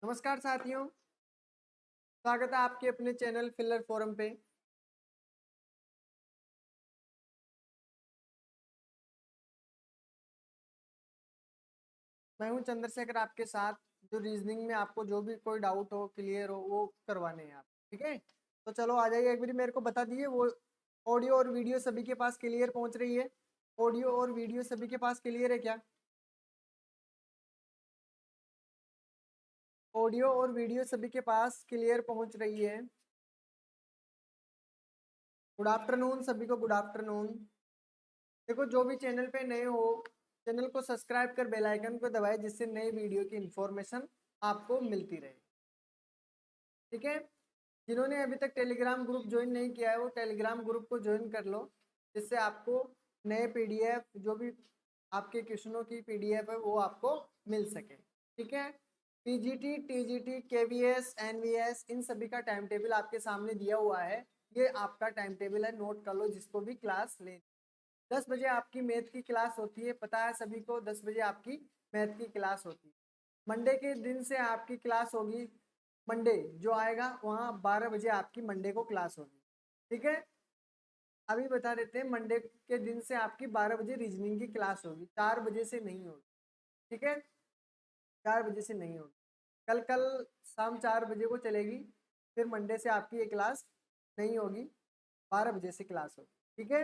नमस्कार साथियों, स्वागत है आपके अपने चैनल फिलर फोरम पे। मैं हूं चंद्रशेखर आपके साथ, जो रीजनिंग में आपको जो भी कोई डाउट हो, क्लियर हो, वो करवाने हैं आप। ठीक है, तो चलो आ जाइए। एक बार मेरे को बता दिए, वो ऑडियो और वीडियो सभी के पास क्लियर पहुंच रही है? ऑडियो और वीडियो सभी के पास क्लियर है क्या? ऑडियो और वीडियो सभी के पास क्लियर पहुंच रही है? गुड आफ्टरनून सभी को, गुड आफ्टरनून। देखो, जो भी चैनल पे नए हो, चैनल को सब्सक्राइब कर बेल आइकन को दबाए, जिससे नए वीडियो की इंफॉर्मेशन आपको मिलती रहे। ठीक है, जिन्होंने अभी तक टेलीग्राम ग्रुप ज्वाइन नहीं किया है, वो टेलीग्राम ग्रुप को ज्वाइन कर लो, जिससे आपको नए पीडीएफ, जो भी आपके क्वेश्चनों की पीडीएफ है, वो आपको मिल सके। ठीक है, पीजीटी, टीजीटी, केवीएस, एनवीएस, इन सभी का टाइम टेबल आपके सामने दिया हुआ है। ये आपका टाइम टेबल है, नोट कर लो, जिसको भी क्लास ले। 10 बजे आपकी मैथ की क्लास होती है, पता है सभी को, 10 बजे आपकी मैथ की क्लास होती है। मंडे के दिन से आपकी क्लास होगी, मंडे जो आएगा वहाँ 12 बजे आपकी मंडे को क्लास होगी। ठीक है, अभी बता देते हैं, मंडे के दिन से आपकी 12 बजे रीजनिंग की क्लास होगी, 4 बजे से नहीं होगी। ठीक है, 4 बजे से नहीं होगी। कल कल शाम 4 बजे को चलेगी, फिर मंडे से आपकी ये क्लास नहीं होगी, 12 बजे से क्लास होगी। ठीक है,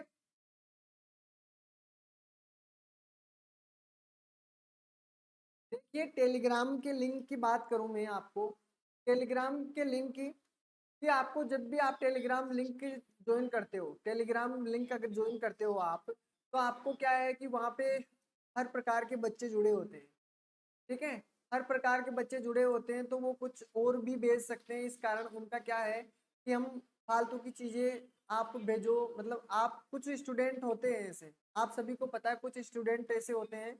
देखिए, टेलीग्राम के लिंक की बात करूं मैं आपको, टेलीग्राम के लिंक की, कि आपको जब भी आप टेलीग्राम लिंक ज्वाइन करते हो, टेलीग्राम लिंक अगर ज्वाइन करते हो आप, तो आपको क्या है कि वहाँ पे हर प्रकार के बच्चे जुड़े होते हैं। ठीक है, हर प्रकार के बच्चे जुड़े होते हैं, तो वो कुछ और भी भेज सकते हैं। इस कारण उनका क्या है कि हम फालतू की चीज़ें आप भेजो, मतलब आप, कुछ स्टूडेंट होते हैं ऐसे, आप सभी को पता है, कुछ स्टूडेंट ऐसे होते हैं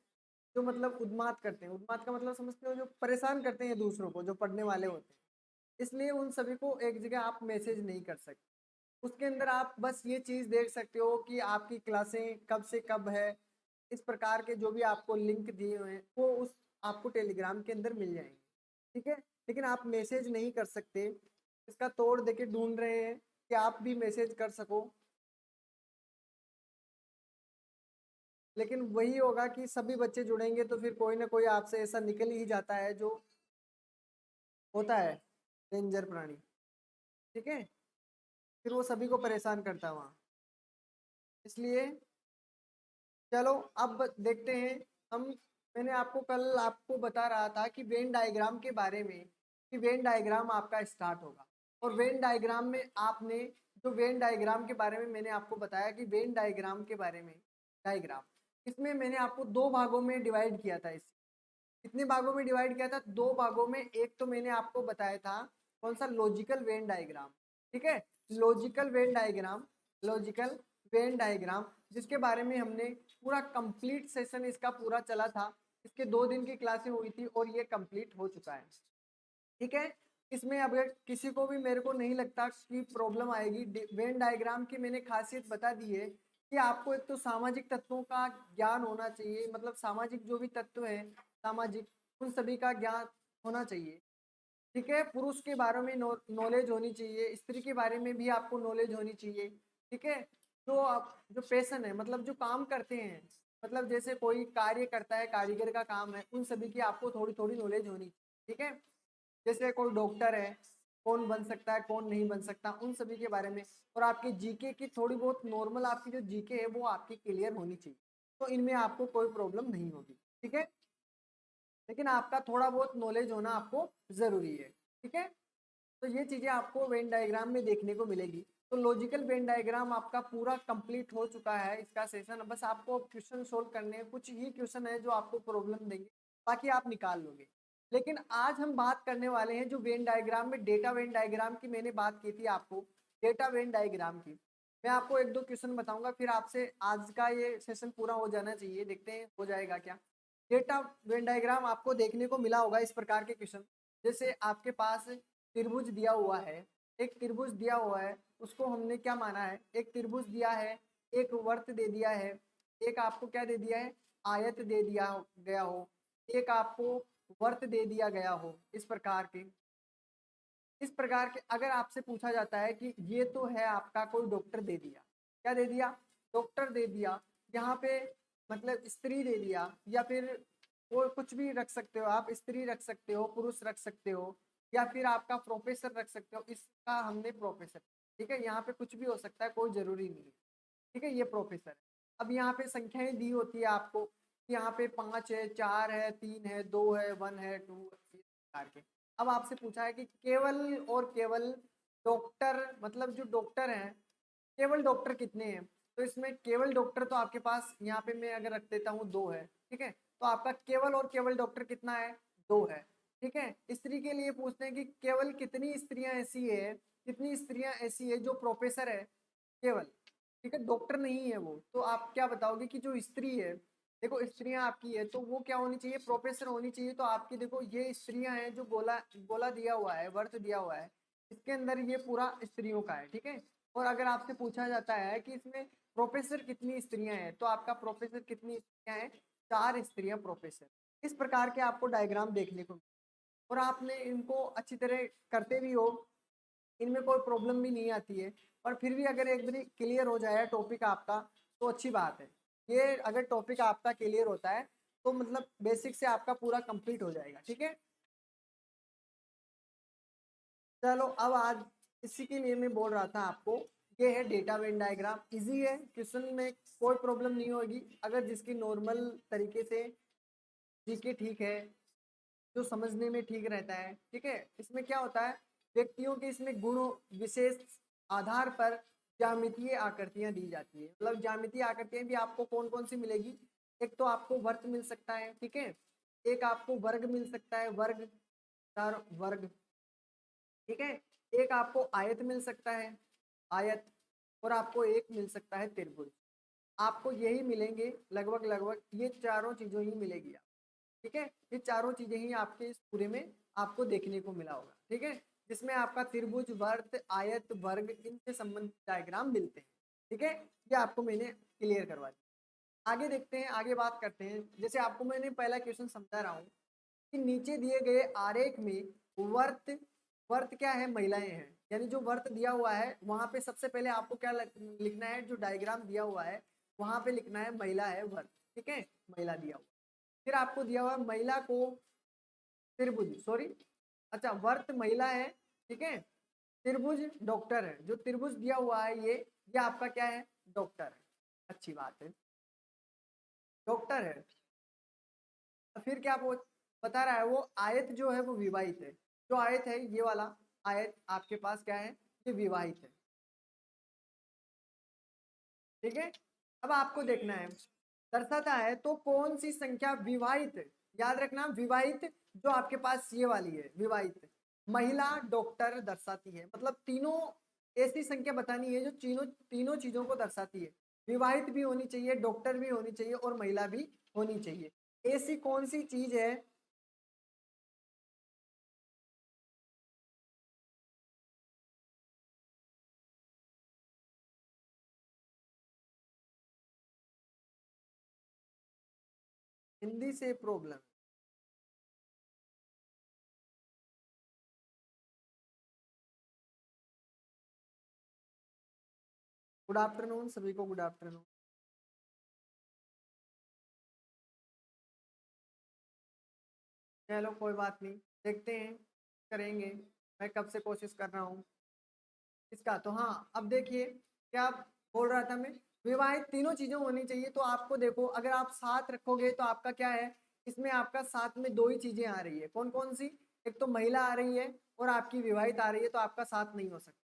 जो मतलब उन्माद करते हैं। उन्माद का मतलब समझते हो, जो परेशान करते हैं दूसरों को, जो पढ़ने वाले होते हैं। इसलिए उन सभी को एक जगह आप मैसेज नहीं कर सकते। उसके अंदर आप बस ये चीज़ देख सकते हो कि आपकी क्लासें कब से कब है। इस प्रकार के जो भी आपको लिंक दिए हुए हैं, वो उस आपको टेलीग्राम के अंदर मिल जाएंगे। ठीक है, लेकिन आप मैसेज नहीं कर सकते। इसका तोड़ देके ढूंढ रहे हैं कि आप भी मैसेज कर सको, लेकिन वही होगा कि सभी बच्चे जुड़ेंगे तो फिर कोई ना कोई आपसे ऐसा निकल ही जाता है, जो होता है डेंजर प्राणी। ठीक है, फिर वो सभी को परेशान करता है वहाँ। इसलिए चलो अब देखते हैं हम। मैंने आपको कल आपको बता रहा था कि वेन डायग्राम के बारे में, कि वेन डायग्राम आपका स्टार्ट होगा, और वेन डायग्राम में आपने, जो वेन डायग्राम के बारे में मैंने आपको बताया कि वेन डायग्राम के बारे में, डायग्राम, इसमें मैंने आपको दो भागों में डिवाइड किया था। इस कितने भागों में डिवाइड किया था? दो भागों में। एक तो मैंने आपको बताया था कौन सा, लॉजिकल वेन डायग्राम। ठीक है, logical Venn diagram, logical Venn diagram, जिसके बारे में हमने पूरा कंप्लीट सेशन इसका पूरा चला था। इसके 2 दिन की क्लासें हुई थी और ये कंप्लीट हो चुका है। ठीक है, इसमें अगर किसी को भी, मेरे को नहीं लगता कि प्रॉब्लम आएगी। वेन डायग्राम की मैंने खासियत बता दी है कि आपको एक तो सामाजिक तत्वों का ज्ञान होना चाहिए, मतलब सामाजिक जो भी तत्व है, सामाजिक, उन सभी का ज्ञान होना चाहिए। ठीक है, पुरुष के बारे में नॉलेज होनी चाहिए, स्त्री के बारे में भी आपको नॉलेज होनी चाहिए। ठीक है, जो आप, जो पैशन है, मतलब जो काम करते हैं, मतलब जैसे कोई कार्य करता है, कारीगर का काम है, उन सभी की आपको थोड़ी थोड़ी नॉलेज होनी चाहिए। ठीक है, जैसे कोई डॉक्टर है, कौन बन सकता है, कौन नहीं बन सकता, उन सभी के बारे में। और आपकी जीके की थोड़ी बहुत नॉर्मल, आपकी जो जीके है वो आपकी क्लियर होनी चाहिए, तो इनमें आपको कोई प्रॉब्लम नहीं होगी। ठीक है, लेकिन आपका थोड़ा बहुत नॉलेज होना आपको जरूरी है। ठीक है, तो ये चीजें आपको वेन डायग्राम में देखने को मिलेगी। तो लॉजिकल वेन डायग्राम आपका पूरा कंप्लीट हो चुका है, इसका सेशन। बस आपको क्वेश्चन सोल्व करने हैं, कुछ ही क्वेश्चन है जो आपको प्रॉब्लम देंगे, बाकी आप निकाल लोगे। लेकिन आज हम बात करने वाले हैं जो वेन डायग्राम में, डेटा वेन डायग्राम की मैंने बात की थी आपको, डेटा वेन डायग्राम की। मैं आपको एक दो क्वेश्चन बताऊंगा, फिर आपसे आज का ये सेशन पूरा हो जाना चाहिए। देखते हैं हो जाएगा क्या। डेटा वेन डायग्राम आपको देखने को मिला होगा इस प्रकार के क्वेश्चन, जैसे आपके पास त्रिभुज दिया हुआ है, एक त्रिभुज दिया हुआ है, उसको हमने क्या माना है, एक त्रिभुज दिया है, एक वर्त दे दिया है, एक आपको क्या दे दिया है, आयत दे दिया गया हो, एक आपको वर्त दे दिया गया हो, इस प्रकार के अगर आपसे पूछा जाता है कि ये तो है आपका कोई डॉक्टर दे दिया, क्या दे दिया, डॉक्टर दे दिया, यहाँ पे मतलब स्त्री दे दिया, या फिर वो कुछ भी रख सकते हो आप, स्त्री रख सकते हो, पुरुष रख सकते हो, या फिर आपका प्रोफेसर रख सकते हो, इसका हमने प्रोफेसर, ठीक है, यहाँ पे कुछ भी हो सकता है, कोई जरूरी नहीं है, ठीक है, ये प्रोफेसर है। अब यहाँ पे संख्याएं दी होती है आपको कि यहाँ पे 5 है, 4 है, 3 है, 2 है, 1 है, 2 प्रकार के। अब आपसे पूछा है कि केवल और केवल डॉक्टर, मतलब जो डॉक्टर हैं, केवल डॉक्टर कितने हैं, तो इसमें केवल डॉक्टर तो आपके पास यहाँ पे मैं अगर रख देता हूँ 2 है, ठीक है, तो आपका केवल और केवल डॉक्टर कितना है, 2 है, ठीक है। स्त्री के लिए पूछते हैं कि केवल कितनी स्त्रियां ऐसी है, कितनी स्त्रियां ऐसी है जो प्रोफेसर है, केवल, ठीक है, डॉक्टर नहीं है वो, तो आप क्या बताओगे कि जो स्त्री है, देखो स्त्रियां आपकी है तो वो क्या होनी चाहिए, प्रोफेसर होनी चाहिए, तो आपकी देखो ये स्त्रियां हैं जो गोला गोला दिया हुआ है, वर्त दिया हुआ है, इसके अंदर ये पूरा स्त्रियों का है, ठीक है। और अगर आपसे पूछा जाता है कि इसमें प्रोफेसर कितनी स्त्रियां हैं, तो आपका प्रोफेसर कितनी स्त्रियां हैं, 4 स्त्रियां प्रोफेसर। इस प्रकार के आपको डायग्राम देखने को, और आपने इनको अच्छी तरह करते भी हो, इनमें कोई प्रॉब्लम भी नहीं आती है, और फिर भी अगर एक बार क्लियर हो जाए टॉपिक आपका तो अच्छी बात है। ये अगर टॉपिक आपका क्लियर होता है तो मतलब बेसिक से आपका पूरा कंप्लीट हो जाएगा, ठीक है। चलो अब आज इसी के लिए मैं बोल रहा था आपको, ये है डेटा वेन डायग्राम, इजी है, क्वेश्चन में कोई प्रॉब्लम नहीं होगी, अगर जिसकी नॉर्मल तरीके से जीके ठीक है, जो समझने में ठीक रहता है, ठीक है। इसमें क्या होता है, व्यक्तियों के इसमें गुणों विशेष आधार पर ज्यामितीय आकृतियां दी जाती है, मतलब ज्यामितीय आकृतियां भी आपको कौन कौन सी मिलेगी, एक तो आपको वर्ग मिल सकता है, ठीक है, एक आपको वर्ग मिल सकता है, वर्ग, चार वर्ग, ठीक है, एक आपको आयत मिल सकता है, आयत, और आपको एक मिल सकता है त्रिभुज। आपको यही मिलेंगे लगभग लगभग, ये चारों चीजों ही मिलेगी, ठीक है, ये चारों चीजें ही आपके इस पूरे में आपको देखने को मिला होगा, ठीक है, जिसमें आपका त्रिभुज, वर्त, आयत, वर्ग, इनसे संबंधित डायग्राम मिलते हैं, ठीक है। ये आपको मैंने क्लियर करवा दिया। आगे देखते हैं, आगे बात करते हैं, जैसे आपको मैंने पहला क्वेश्चन समझा रहा हूँ कि नीचे दिए गए आरेख में वर्त, वर्त क्या है, महिलाएं हैं, यानी जो वर्त दिया हुआ है वहां पे सबसे पहले आपको क्या लिखना है, जो डायग्राम दिया हुआ है वहां पे लिखना है महिला है वर्त, ठीक है, महिला दिया हुआ, फिर आपको दिया हुआ महिला को त्रिभुज, सॉरी, अच्छा वर्त महिला है, ठीक है, त्रिभुज डॉक्टर है, जो त्रिभुज दिया हुआ है ये आपका क्या है, डॉक्टर है, अच्छी बात है, डॉक्टर है। फिर क्या वो बता रहा है, वो आयत जो है वो विवाहित है, जो आयत है ये वाला आयत आपके पास क्या है, ये विवाहित है, ठीक है। अब आपको देखना है, दर्शाता है तो कौन सी संख्या विवाहित, याद रखना विवाहित, जो आपके पास ये वाली है विवाहित, महिला, डॉक्टर दर्शाती है, मतलब तीनों ऐसी संख्या बतानी है जो तीनों तीनों चीजों को दर्शाती है, विवाहित भी होनी चाहिए, डॉक्टर भी होनी चाहिए, और महिला भी होनी चाहिए। ऐसी कौन सी चीज है, हिंदी से प्रॉब्लम, गुड आफ्टरनून सभी को, गुड आफ्टरनून। चलो कोई बात नहीं, देखते हैं, करेंगे, मैं कब से कोशिश कर रहा हूँ इसका, तो हाँ अब देखिए क्या बोल रहा था मैं, विवाहित तीनों चीजें होनी चाहिए, तो आपको देखो अगर आप साथ रखोगे तो आपका क्या है, इसमें आपका साथ में दो ही चीजें आ रही है, कौन कौन सी, एक तो महिला आ रही है और आपकी विवाहित आ रही है, तो आपका साथ नहीं हो सकता।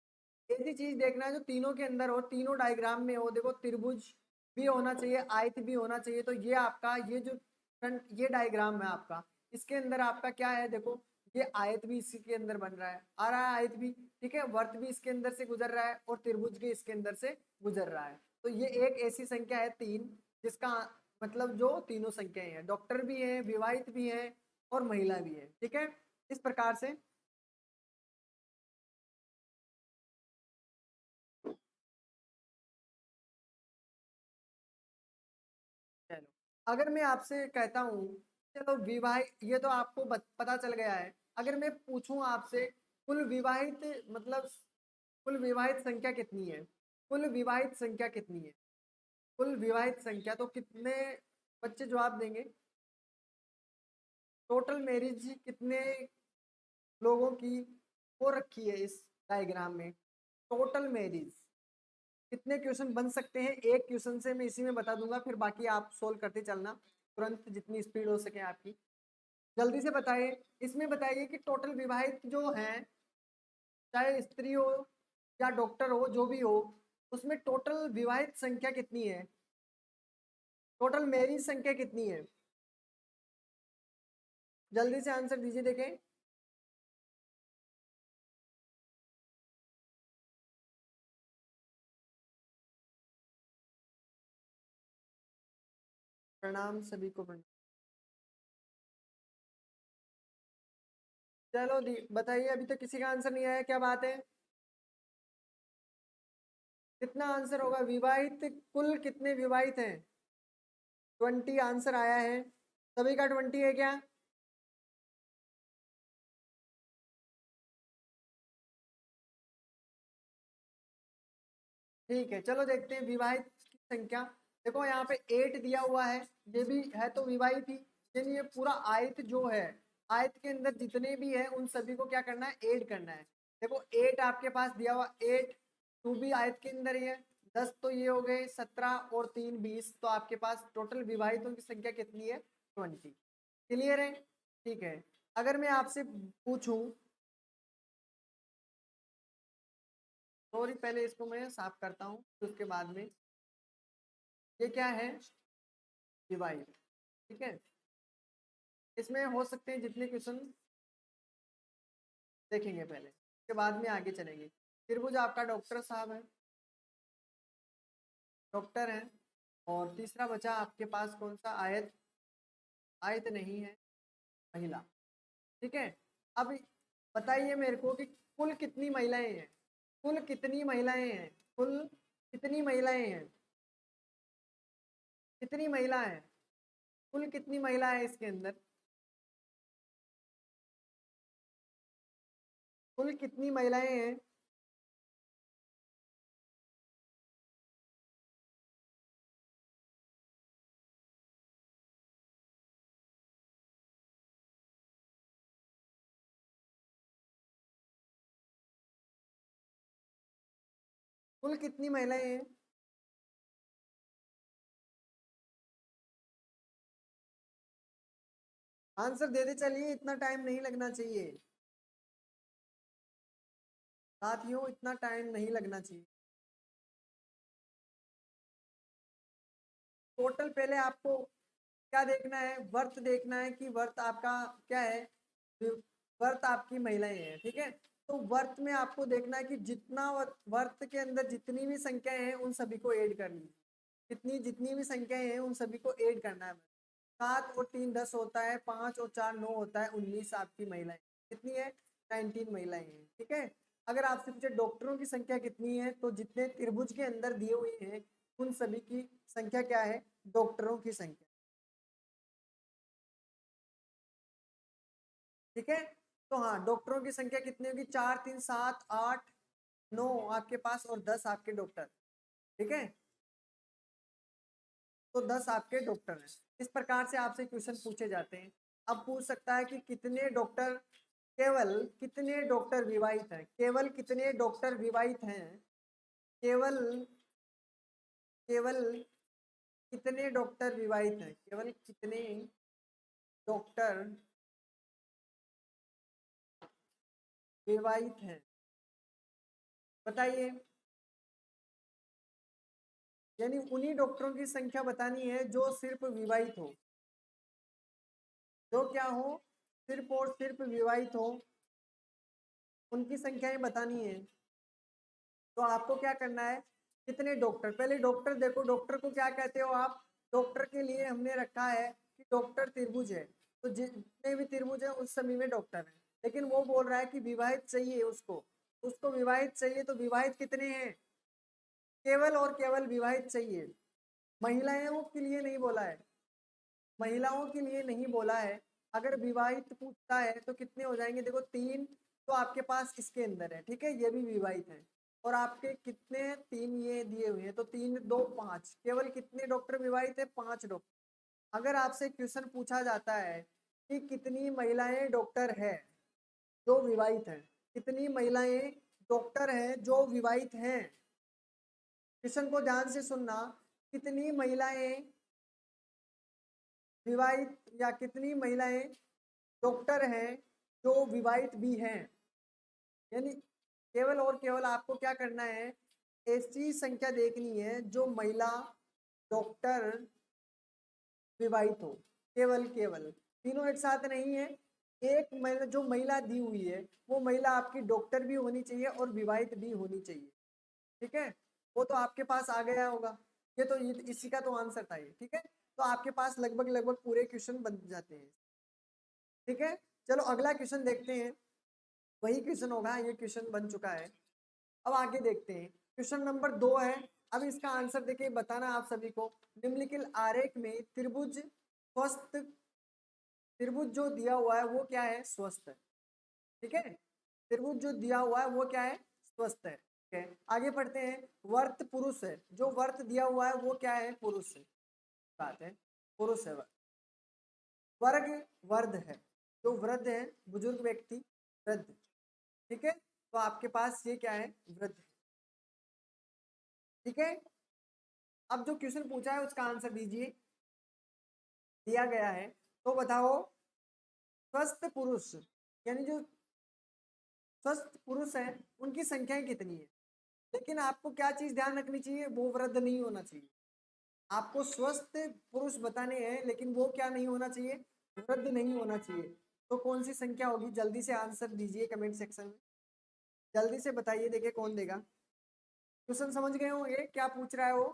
ऐसी चीज देखना है जो तीनों के अंदर हो, तीनों डायग्राम में हो, देखो त्रिभुज भी होना चाहिए, आयत भी होना चाहिए, तो ये आपका ये जो फ्रंट ये डायग्राम है आपका, इसके अंदर आपका क्या है, देखो ये आयत भी इसी के अंदर बन रहा है, आ रहा है आयत भी, ठीक है, वर्त भी इसके अंदर से गुजर रहा है, और त्रिभुज भी इसके अंदर से गुजर रहा है, तो ये एक ऐसी संख्या है 3, जिसका मतलब जो तीनों संख्याएं हैं, डॉक्टर भी है, विवाहित भी है, और महिला भी है, ठीक है, इस प्रकार से। चलो अगर मैं आपसे कहता हूँ चलो विवाहित, ये तो आपको पता चल गया है। अगर मैं पूछूं आपसे कुल विवाहित मतलब कुल विवाहित संख्या कितनी है, कुल विवाहित संख्या कितनी है, कुल विवाहित संख्या, तो कितने बच्चे जवाब देंगे? टोटल मैरिज कितने लोगों की हो रखी है इस डायग्राम में? टोटल मैरिज कितने क्वेश्चन बन सकते हैं? एक क्वेश्चन से मैं इसी में बता दूंगा, फिर बाकी आप सोल्व करते चलना तुरंत, जितनी स्पीड हो सके आपकी। जल्दी से बताइए, इसमें बताइए कि टोटल विवाहित जो हैं, चाहे स्त्री हो या डॉक्टर हो, जो भी हो, उसमें टोटल विवाहित संख्या कितनी है, टोटल मैरिज संख्या कितनी है? जल्दी से आंसर दीजिए, देखें। प्रणाम सभी को, प्रणाम। चलो दी बताइए, अभी तक किसी का आंसर नहीं आया, क्या बात है? कितना आंसर होगा? विवाहित कुल कितने विवाहित हैं? 20 आंसर आया है। सभी का 20 है क्या? ठीक है, चलो देखते हैं विवाहित की संख्या। देखो यहाँ पे 8 दिया हुआ है, ये भी है तो विवाहित ही, लेकिन ये पूरा आयत जो है, आयत के अंदर जितने भी है उन सभी को क्या करना है, ऐड करना है। देखो 8 आपके पास दिया हुआ, 8 2 भी आयत के अंदर ही है, 10 तो ये हो गए, 17 और 3 20, तो आपके पास टोटल विवाहितों की संख्या कितनी है? 20। क्लियर है? ठीक है। अगर मैं आपसे पूछूं, सॉरी पहले इसको मैं साफ करता हूँ, फिर उसके बाद में, ये क्या है? डिवाइड। ठीक है, इसमें हो सकते हैं जितने क्वेश्चन देखेंगे पहले, उसके बाद में आगे चलेंगे। त्रिभुज आपका डॉक्टर साहब है, डॉक्टर है। और तीसरा बचा आपके पास कौन सा? आयत, आयत नहीं है, महिला। ठीक है, अब बताइए मेरे को कि कुल कितनी महिलाएं हैं, कुल कितनी महिलाएं हैं, कुल कितनी महिलाएं हैं, कितनी महिला है, कुल कितनी महिला है इसके अंदर, कुल कितनी महिलाएं हैं? कुल कितनी महिलाएं हैं? आंसर दे दे चलिए, इतना टाइम नहीं लगना चाहिए साथियों, इतना टाइम नहीं लगना चाहिए। टोटल पहले आपको क्या देखना है? वर्थ देखना है कि वर्थ आपका क्या है, वर्थ आपकी महिलाएं हैं। ठीक है, तो वर्थ में आपको देखना है कि जितना वर्थ के अंदर जितनी भी संख्याएं हैं उन सभी को ऐड करनी है। कितनी जितनी भी संख्याएं हैं उन सभी को ऐड करना है। 7 और 3 10 होता है, 5 और 4 9 होता है, 19 आपकी महिलाएं कितनी है? 19 महिलाएं हैं। ठीक है, अगर आपसे पूछे डॉक्टरों की संख्या कितनी है, तो जितने त्रिभुज के अंदर दिए हुए हैं उन सभी की संख्या क्या है? डॉक्टरों की संख्या। ठीक है, तो हाँ, डॉक्टरों की संख्या कितनी होगी? 4 3 7 8 9 आपके पास, और 10 आपके डॉक्टर। ठीक है, तो 10 आपके डॉक्टर हैं। इस प्रकार से आपसे क्वेश्चन पूछे जाते हैं। अब पूछ सकता है कि कितने डॉक्टर, केवल कितने डॉक्टर विवाहित हैं, केवल कितने डॉक्टर विवाहित हैं, केवल केवल कितने डॉक्टर विवाहित हैं, केवल कितने डॉक्टर विवाहित हैं, बताइए। यानी उन्हीं डॉक्टरों की संख्या बतानी है जो सिर्फ विवाहित हो, जो क्या हो, सिर्फ और सिर्फ विवाहित हो, उनकी संख्याएं बतानी है। तो आपको क्या करना है? कितने डॉक्टर, पहले डॉक्टर देखो, डॉक्टर को क्या कहते हो आप? डॉक्टर के लिए हमने रखा है कि डॉक्टर त्रिभुज है, तो जितने भी त्रिभुज है उस सभी में डॉक्टर है। लेकिन वो बोल रहा है कि विवाहित चाहिए उसको, उसको विवाहित चाहिए, तो विवाहित कितने हैं? केवल और केवल विवाहित चाहिए, महिलाओं के लिए नहीं बोला है। महिलाओं के लिए नहीं बोला है। अगर विवाहित पूछता है तो कितने हो जाएंगे, देखो 3 तो आपके पास इसके अंदर है, ठीक है, ये भी विवाहित है। और आपके कितने हैं, 3 ये दिए हुए हैं, तो 3 2 5, केवल कितने डॉक्टर विवाहित है, 5 डॉक्टर। अगर आपसे क्वेश्चन पूछा जाता है कि कितनी महिलाएं डॉक्टर है जो विवाहित हैं, कितनी महिलाएं डॉक्टर हैं जो विवाहित हैं, क्वेश्चन को ध्यान से सुनना, कितनी महिलाएं विवाहित या कितनी महिलाएं डॉक्टर हैं जो विवाहित भी हैं, यानी केवल और केवल आपको क्या करना है, ऐसी संख्या देखनी है जो महिला डॉक्टर विवाहित हो, केवल केवल तीनों एक साथ नहीं है। एक महिला जो महिला दी हुई है वो महिला आपकी डॉक्टर भी होनी चाहिए और विवाहित भी होनी चाहिए, ठीक है। वो तो आपके पास आ गया होगा, ये तो इसी का तो आंसर था ये, ठीक है। तो आपके पास लगभग लगभग पूरे क्वेश्चन बन जाते हैं, ठीक है। चलो अगला क्वेश्चन देखते हैं, वही क्वेश्चन होगा, ये क्वेश्चन बन चुका है। अब आगे देखते हैं, क्वेश्चन नंबर 2 है। अब इसका आंसर देखिए, बताना आप सभी को, निम्नलिखित आरेख में त्रिभुज स्वस्थ, त्रिभुज जो दिया हुआ है वो क्या है, स्वस्थ है, ठीक है। त्रिभुज जो दिया हुआ है वो क्या है, स्वस्थ है, ठीक है। आगे पढ़ते हैं, वर्त पुरुष है, जो वर्त दिया हुआ है वो क्या है, पुरुष है, बात है, पुरुष है। वर्ग वर्ध है, जो वृद्ध है, बुजुर्ग व्यक्ति, वृद्ध, ठीक है। तो आपके पास ये क्या है, वृद्ध, ठीक है। अब जो क्वेश्चन पूछा है उसका आंसर दीजिए, दिया गया है, तो बताओ स्वस्थ पुरुष, यानी जो स्वस्थ पुरुष है उनकी संख्याएं कितनी है। लेकिन आपको क्या चीज ध्यान रखनी चाहिए, वो वृद्ध नहीं होना चाहिए। आपको स्वस्थ पुरुष बताने हैं लेकिन वो क्या नहीं होना चाहिए, वृद्ध नहीं होना चाहिए। तो कौन सी संख्या होगी, जल्दी से आंसर दीजिए कमेंट सेक्शन में, जल्दी से बताइए, देखिए कौन देगा। क्वेश्चन समझ गए होंगे क्या पूछ रहा है वो,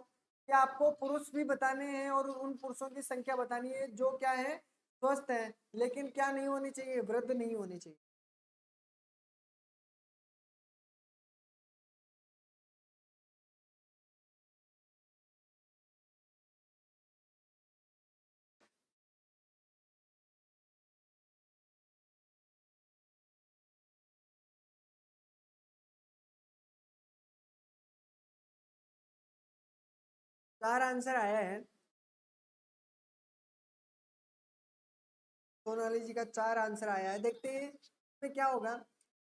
कि आपको पुरुष भी बताने हैं और उन पुरुषों की संख्या बतानी है जो क्या है, स्वस्थ है, लेकिन क्या नहीं होनी चाहिए, वृद्ध नहीं होनी चाहिए। चार आंसर आया है, सोनाली जी का 4 आंसर आया है, देखते हैं इसमें क्या होगा।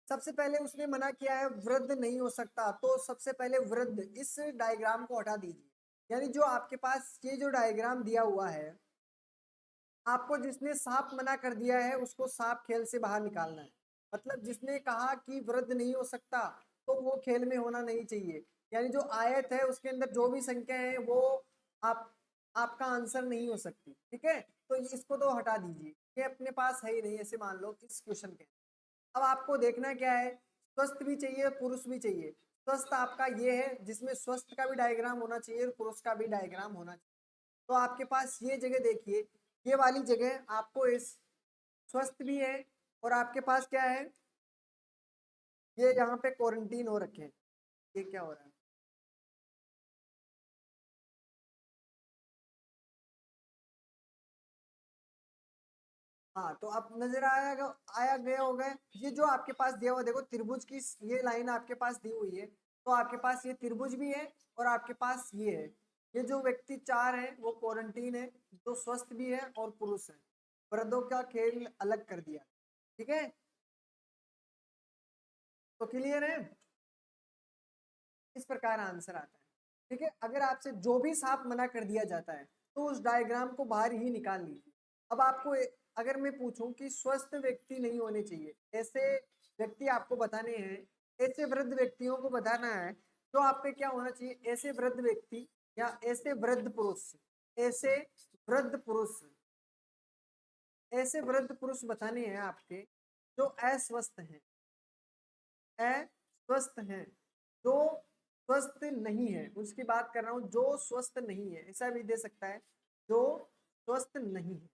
सबसे पहले उसने मना किया है वृद्ध नहीं हो सकता, तो सबसे पहले वृद्ध इस डायग्राम को हटा दीजिए। यानी जो आपके पास ये जो डायग्राम दिया हुआ है, आपको जिसने सांप मना कर दिया है उसको सांप खेल से बाहर निकालना है। मतलब जिसने कहा कि वृद्ध नहीं हो सकता तो वो खेल में होना नहीं चाहिए। यानी जो आयत है उसके अंदर जो भी संख्या है वो आप आपका आंसर नहीं हो सकती, ठीक है। तो इसको तो हटा दीजिए, ये अपने पास है ही नहीं, ऐसे मान लो इस क्वेश्चन के। अब आपको देखना क्या है, स्वस्थ भी चाहिए पुरुष भी चाहिए। स्वस्थ आपका ये है जिसमें स्वस्थ का भी डायग्राम होना चाहिए और पुरुष का भी डायग्राम होना चाहिए। तो आपके पास ये जगह देखिए, ये वाली जगह आपको इस स्वस्थ भी है, और आपके पास क्या है, ये यहाँ पे क्वारंटीन हो रखे हैं। ये क्या हो रहा है, हाँ, तो आप नजर आया गया होगा। ये जो आपके पास दिया हुआ, देखो त्रिभुज की ये लाइन आपके पास दी हुई है, तो आपके पास ये त्रिभुज भी है और आपके पास ये है। ये जो व्यक्ति 4 है वो क्वारंटीन है, जो स्वस्थ भी है और पुरुष है। वृद्धों का खेल अलग कर दिया, ठीक है। तो क्लियर है, इस प्रकार आंसर आता है, ठीक है। अगर आपसे जो भी सांप मना कर दिया जाता है तो उस डायग्राम को बाहर ही निकाल लीजिए। अब आपको अगर मैं पूछूं कि स्वस्थ व्यक्ति नहीं होने चाहिए, ऐसे व्यक्ति आपको बताने हैं, ऐसे वृद्ध व्यक्तियों को बताना है, तो आपके क्या होना चाहिए, ऐसे वृद्ध व्यक्ति या ऐसे वृद्ध पुरुष, ऐसे वृद्ध पुरुष, ऐसे वृद्ध पुरुष बताने हैं आपके जो अस्वस्थ हैं, अस्वस्थ हैं, जो स्वस्थ नहीं है, उसकी बात कर रहा हूं, जो स्वस्थ नहीं है, ऐसा भी दे सकता है, जो स्वस्थ नहीं है,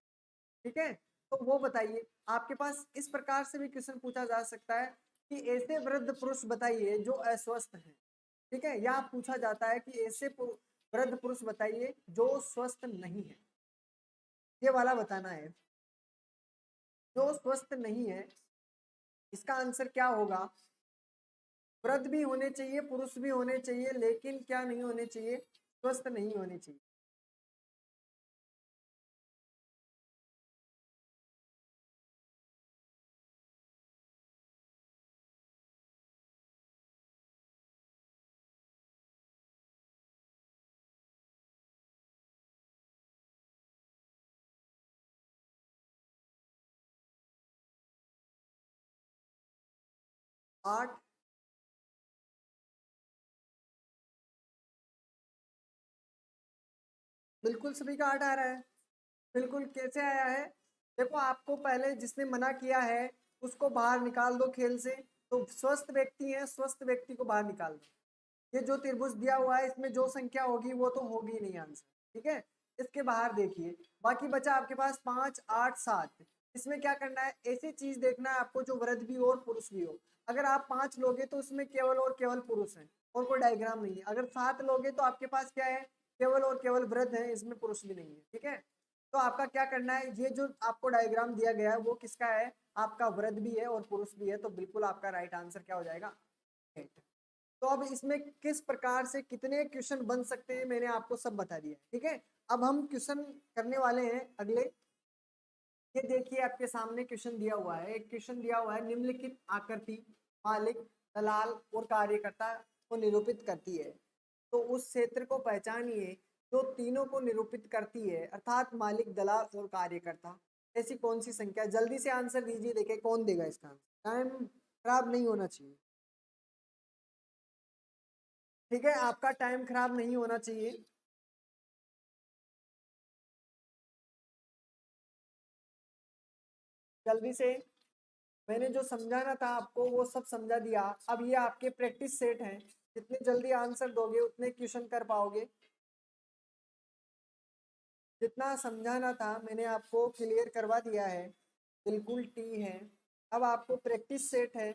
ठीक है। तो वो बताइए, आपके पास इस प्रकार से भी क्वेश्चन पूछा जा सकता है कि ऐसे वृद्ध पुरुष बताइए जो अस्वस्थ हैं, ठीक है, या पूछा जाता है कि ऐसे वृद्ध पुरुष बताइए जो स्वस्थ नहीं है। ये वाला बताना है। जो स्वस्थ नहीं है, इसका आंसर क्या होगा? वृद्ध भी होने चाहिए, पुरुष भी होने चाहिए, लेकिन क्या नहीं होने चाहिए? स्वस्थ नहीं होने चाहिए। आठ। बिल्कुल सभी का 8 आ रहा है। बिल्कुल, कैसे आया है? देखो, आपको पहले जिसने मना किया है उसको बाहर निकाल दो खेल से। तो स्वस्थ व्यक्ति है, स्वस्थ व्यक्ति को बाहर निकाल दो। ये जो त्रिभुज दिया हुआ है इसमें जो संख्या होगी वो तो होगी नहीं आंसर, ठीक है। इसके बाहर देखिए, बाकी बचा आपके पास 5, 8, 7। इसमें क्या करना है? ऐसी चीज देखना है आपको जो वृद्ध भी हो और पुरुष भी हो। अगर आप 5 लोगे तो उसमें केवल और केवल पुरुष है और कोई डायग्राम नहीं है। अगर 7 लोगे तो आपके पास क्या है? केवल और केवल वृद्ध है, इसमें पुरुष भी नहीं है, ठीक है। तो आपका क्या करना है? ये जो आपको डायग्राम दिया गया है वो किसका है? आपका वृद्ध भी है और पुरुष भी है, तो बिल्कुल आपका राइट आंसर क्या हो जाएगा? 8। तो अब इसमें किस प्रकार से कितने क्वेश्चन बन सकते हैं मैंने आपको सब बता दिया, ठीक है। अब हम क्वेश्चन करने वाले हैं अगले। ये देखिए, आपके सामने क्वेश्चन दिया हुआ है। एक क्वेश्चन दिया हुआ है, निम्नलिखित आकृति मालिक, दलाल और कार्यकर्ता को निरूपित करती है। तो उस क्षेत्र को पहचानिए जो तीनों को निरूपित करती है, अर्थात मालिक, दलाल और कार्यकर्ता। ऐसी कौन सी संख्या? जल्दी से आंसर दीजिए, देखे कौन देगा इसका आंसर। टाइम खराब नहीं होना चाहिए, ठीक है। आपका टाइम खराब नहीं होना चाहिए। जल्दी से, मैंने जो समझाना था आपको वो सब समझा दिया। अब ये आपके प्रैक्टिस सेट हैं, जितने जल्दी आंसर दोगे उतने क्वेश्चन कर पाओगे। जितना समझाना था मैंने आपको क्लियर करवा दिया है, बिल्कुल टी है। अब आपको प्रैक्टिस सेट है,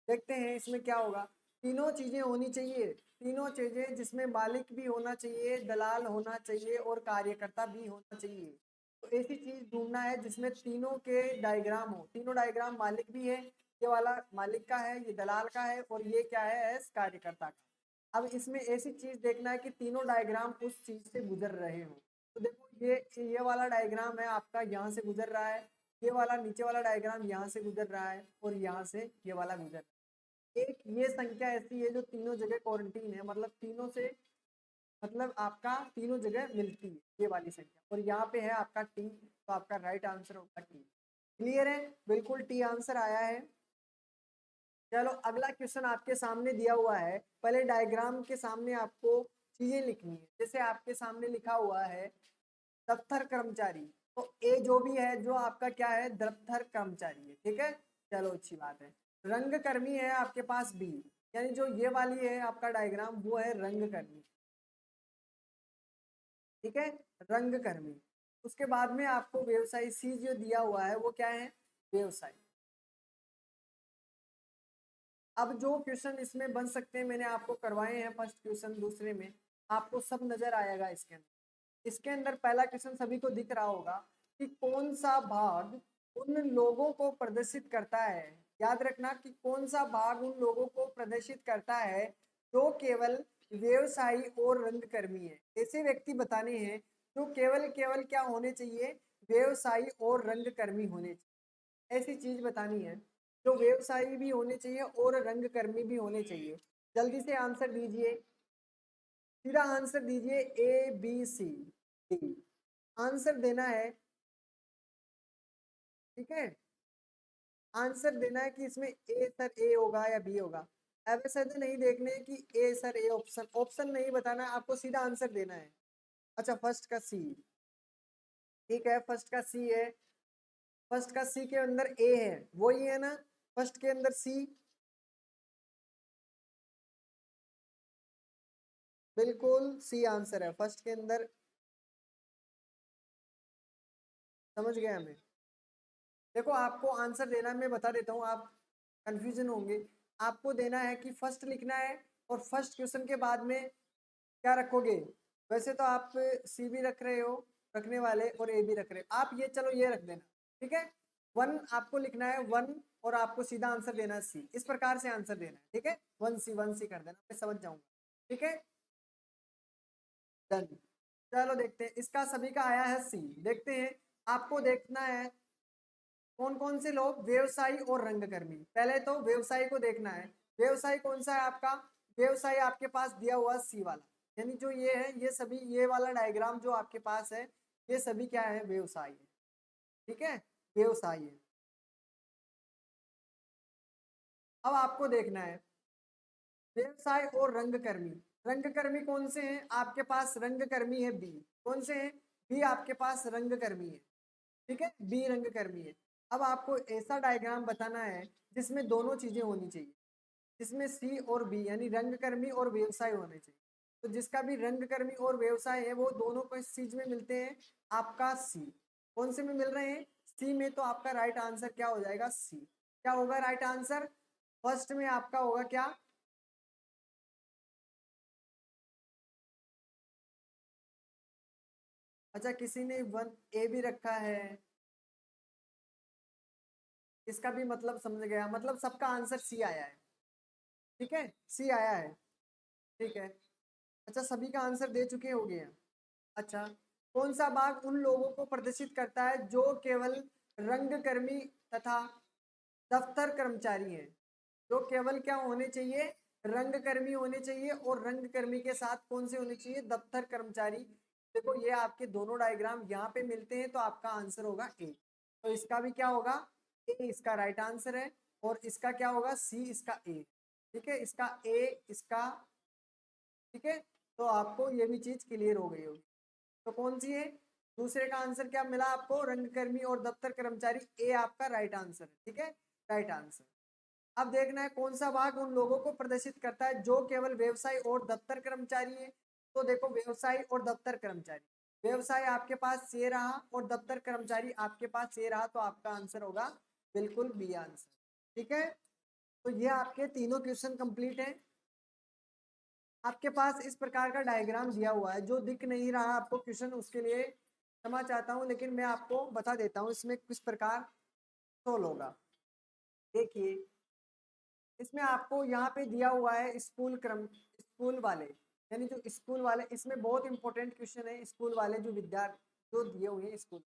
देखते हैं इसमें क्या होगा। तीनों चीजें होनी चाहिए, तीनों चीजें, जिसमें मालिक भी होना चाहिए, दलाल होना चाहिए और कार्यकर्ता भी होना चाहिए। तो ऐसी चीज ढूंढना है जिसमें तीनों के डायग्राम हो। तीनों डायग्राम मालिक भी है, ये वाला मालिक का है, ये दलाल का है और ये क्या है? एस कार्यकर्ता का। अब इसमें ऐसी चीज देखना है कि तीनों डायग्राम उस चीज से गुजर रहे हो। तो देखो, ये वाला डायग्राम है आपका, यहाँ से गुजर रहा है। ये वाला नीचे वाला डायग्राम यहाँ से गुजर रहा है और यहाँ से ये वाला गुजर रहा है। एक ये संख्या ऐसी है जो तीनों जगह क्वारंटीन है, मतलब तीनों से, मतलब आपका तीनों जगह मिलती है ये वाली संख्या। और यहाँ पे है आपका टी, तो आपका राइट आंसर होगा टी। क्लियर है? बिल्कुल टी आंसर आया है। चलो, अगला क्वेश्चन आपके सामने दिया हुआ है। पहले डायग्राम के सामने आपको चीजें लिखनी है। जैसे आपके सामने लिखा हुआ है दफ्तर कर्मचारी, तो ए जो भी है, जो आपका क्या है? दफ्तर कर्मचारी है, ठीक है। चलो, अच्छी बात है। रंगकर्मी है आपके पास बी, यानी जो ये वाली है आपका डायग्राम वो है रंगकर्मी, ठीक है। रंगकर्मी। उसके बाद में आपको व्यवसायी सी जो दिया हुआ है वो क्या है? व्यवसायी। अब जो क्वेश्चन इसमें बन सकते हैं मैंने आपको करवाए हैं, फर्स्ट क्वेश्चन, दूसरे में आपको सब नजर आएगा। इसके अंदर पहला क्वेश्चन सभी को दिख रहा होगा कि कौन सा भाग उन लोगों को प्रदर्शित करता है। याद रखना कि कौन सा भाग उन लोगों को प्रदर्शित करता है जो केवल व्यवसायी और रंगकर्मी है। ऐसे व्यक्ति बताने हैं जो केवल केवल क्या होने चाहिए? व्यवसायी और रंगकर्मी होने चाहिए। ऐसी चीज बतानी है जो व्यवसायी भी होने चाहिए और रंगकर्मी भी होने चाहिए। जल्दी से आंसर दीजिए, सीधा आंसर दीजिए, A B C D answer देना है, ठीक है। आंसर देना है कि इसमें ए सर ए होगा या बी होगा। ऐसे नहीं देखने कि ए सर ए ऑप्शन ऑप्शन नहीं बताना है, आपको सीधा आंसर देना है। अच्छा, फर्स्ट का सी, ठीक है, फर्स्ट का सी है। फर्स्ट का सी के अंदर ए है, वही है ना? फर्स्ट के अंदर सी, बिल्कुल सी आंसर है फर्स्ट के अंदर। समझ गए हमें? देखो, आपको आंसर देना है, मैं बता देता हूँ, आप कंफ्यूजन होंगे। आपको देना है कि फर्स्ट लिखना है और फर्स्ट क्वेश्चन के बाद में क्या रखोगे? वैसे तो आप सी भी रख रहे हो, रखने वाले और ए भी रख रहे, आप ये चलो ये रख देना, ठीक है। 1 आपको लिखना है 1 और आपको सीधा आंसर देना है सी, इस प्रकार से आंसर देना है, ठीक है। 1 सी कर देना, मैं समझ जाऊंगा, ठीक है। डन। चलो देखते हैं, इसका सभी का आया है सी। देखते हैं, आपको देखना है कौन कौन से लोग व्यवसायी और रंगकर्मी। पहले तो व्यवसायी को देखना है, व्यवसायी कौन सा है आपका, व्यवसायी आपके पास दिया हुआ सी वाला, यानी जो ये है, ये सभी ये वाला डायग्राम जो आपके पास है, ये सभी क्या है, व्यवसायी है, ठीक है, व्यवसायी है। अब आपको देखना है व्यवसाय और रंगकर्मी। रंगकर्मी कौन से हैं आपके पास, रंगकर्मी है बी, कौन से हैं, बी आपके पास रंगकर्मी है, ठीक है, बी रंगकर्मी है। अब आपको ऐसा डायग्राम बताना है जिसमें दोनों चीजें होनी चाहिए, जिसमें सी और बी यानी रंगकर्मी और व्यवसाय होने चाहिए। तो जिसका भी रंगकर्मी और व्यवसाय है वो दोनों को इस चीज में मिलते हैं, आपका सी। कौन से में मिल रहे हैं, सी में, तो आपका राइट आंसर क्या हो जाएगा, सी। क्या होगा राइट आंसर, फर्स्ट में आपका होगा क्या, अच्छा किसी ने 1 ए भी रखा है, इसका भी मतलब समझ गया, मतलब सबका आंसर सी आया है, ठीक है, सी आया है, ठीक है। अच्छा सभी का आंसर दे चुके हो गए हैं। अच्छा, कौन सा भाग उन लोगों को प्रदर्शित करता है जो केवल रंगकर्मी तथा दफ्तर कर्मचारी हैं, जो केवल क्या होने चाहिए, रंगकर्मी होने चाहिए, और रंगकर्मी के साथ कौन से होने चाहिए, दफ्तर कर्मचारी। देखो ये आपके दोनों डायग्राम यहाँ पे मिलते हैं, तो आपका आंसर होगा ए। तो इसका भी क्या होगा, ए इसका राइट आंसर है, और इसका क्या होगा, सी इसका ए, ठीक है, इसका ए इसका, ठीक है। तो आपको ये भी चीज क्लियर हो गई होगी। तो कौन सी है, दूसरे का आंसर क्या मिला आपको, रंगकर्मी और दफ्तर कर्मचारी, ए आपका राइट आंसर है, ठीक है, राइट आंसर। अब देखना है कौन सा भाग उन लोगों को प्रदर्शित करता है जो केवल व्यवसाय और दफ्तर कर्मचारी है। तो देखो व्यवसाय और दफ्तर कर्मचारी, व्यवसाय आपके पास ये रहा और दफ्तर कर्मचारी आपके पास ये रहा, तो आपका आंसर होगा बिल्कुल बी आंसर, ठीक है। तो ये आपके तीनों क्वेश्चन कंप्लीट है। आपके पास इस प्रकार का डायग्राम दिया हुआ है, जो दिख नहीं रहा आपको क्वेश्चन, उसके लिए क्षमा चाहता हूं, लेकिन मैं आपको बता देता हूं इसमें किस प्रकार सोल्व होगा। देखिए इसमें आपको यहाँ पे दिया हुआ है स्कूल क्रम, स्कूल वाले, यानी जो स्कूल वाले, इसमें बहुत इंपॉर्टेंट क्वेश्चन है, स्कूल वाले जो विद्यार्थी जो दिए हुए हैं स्कूल,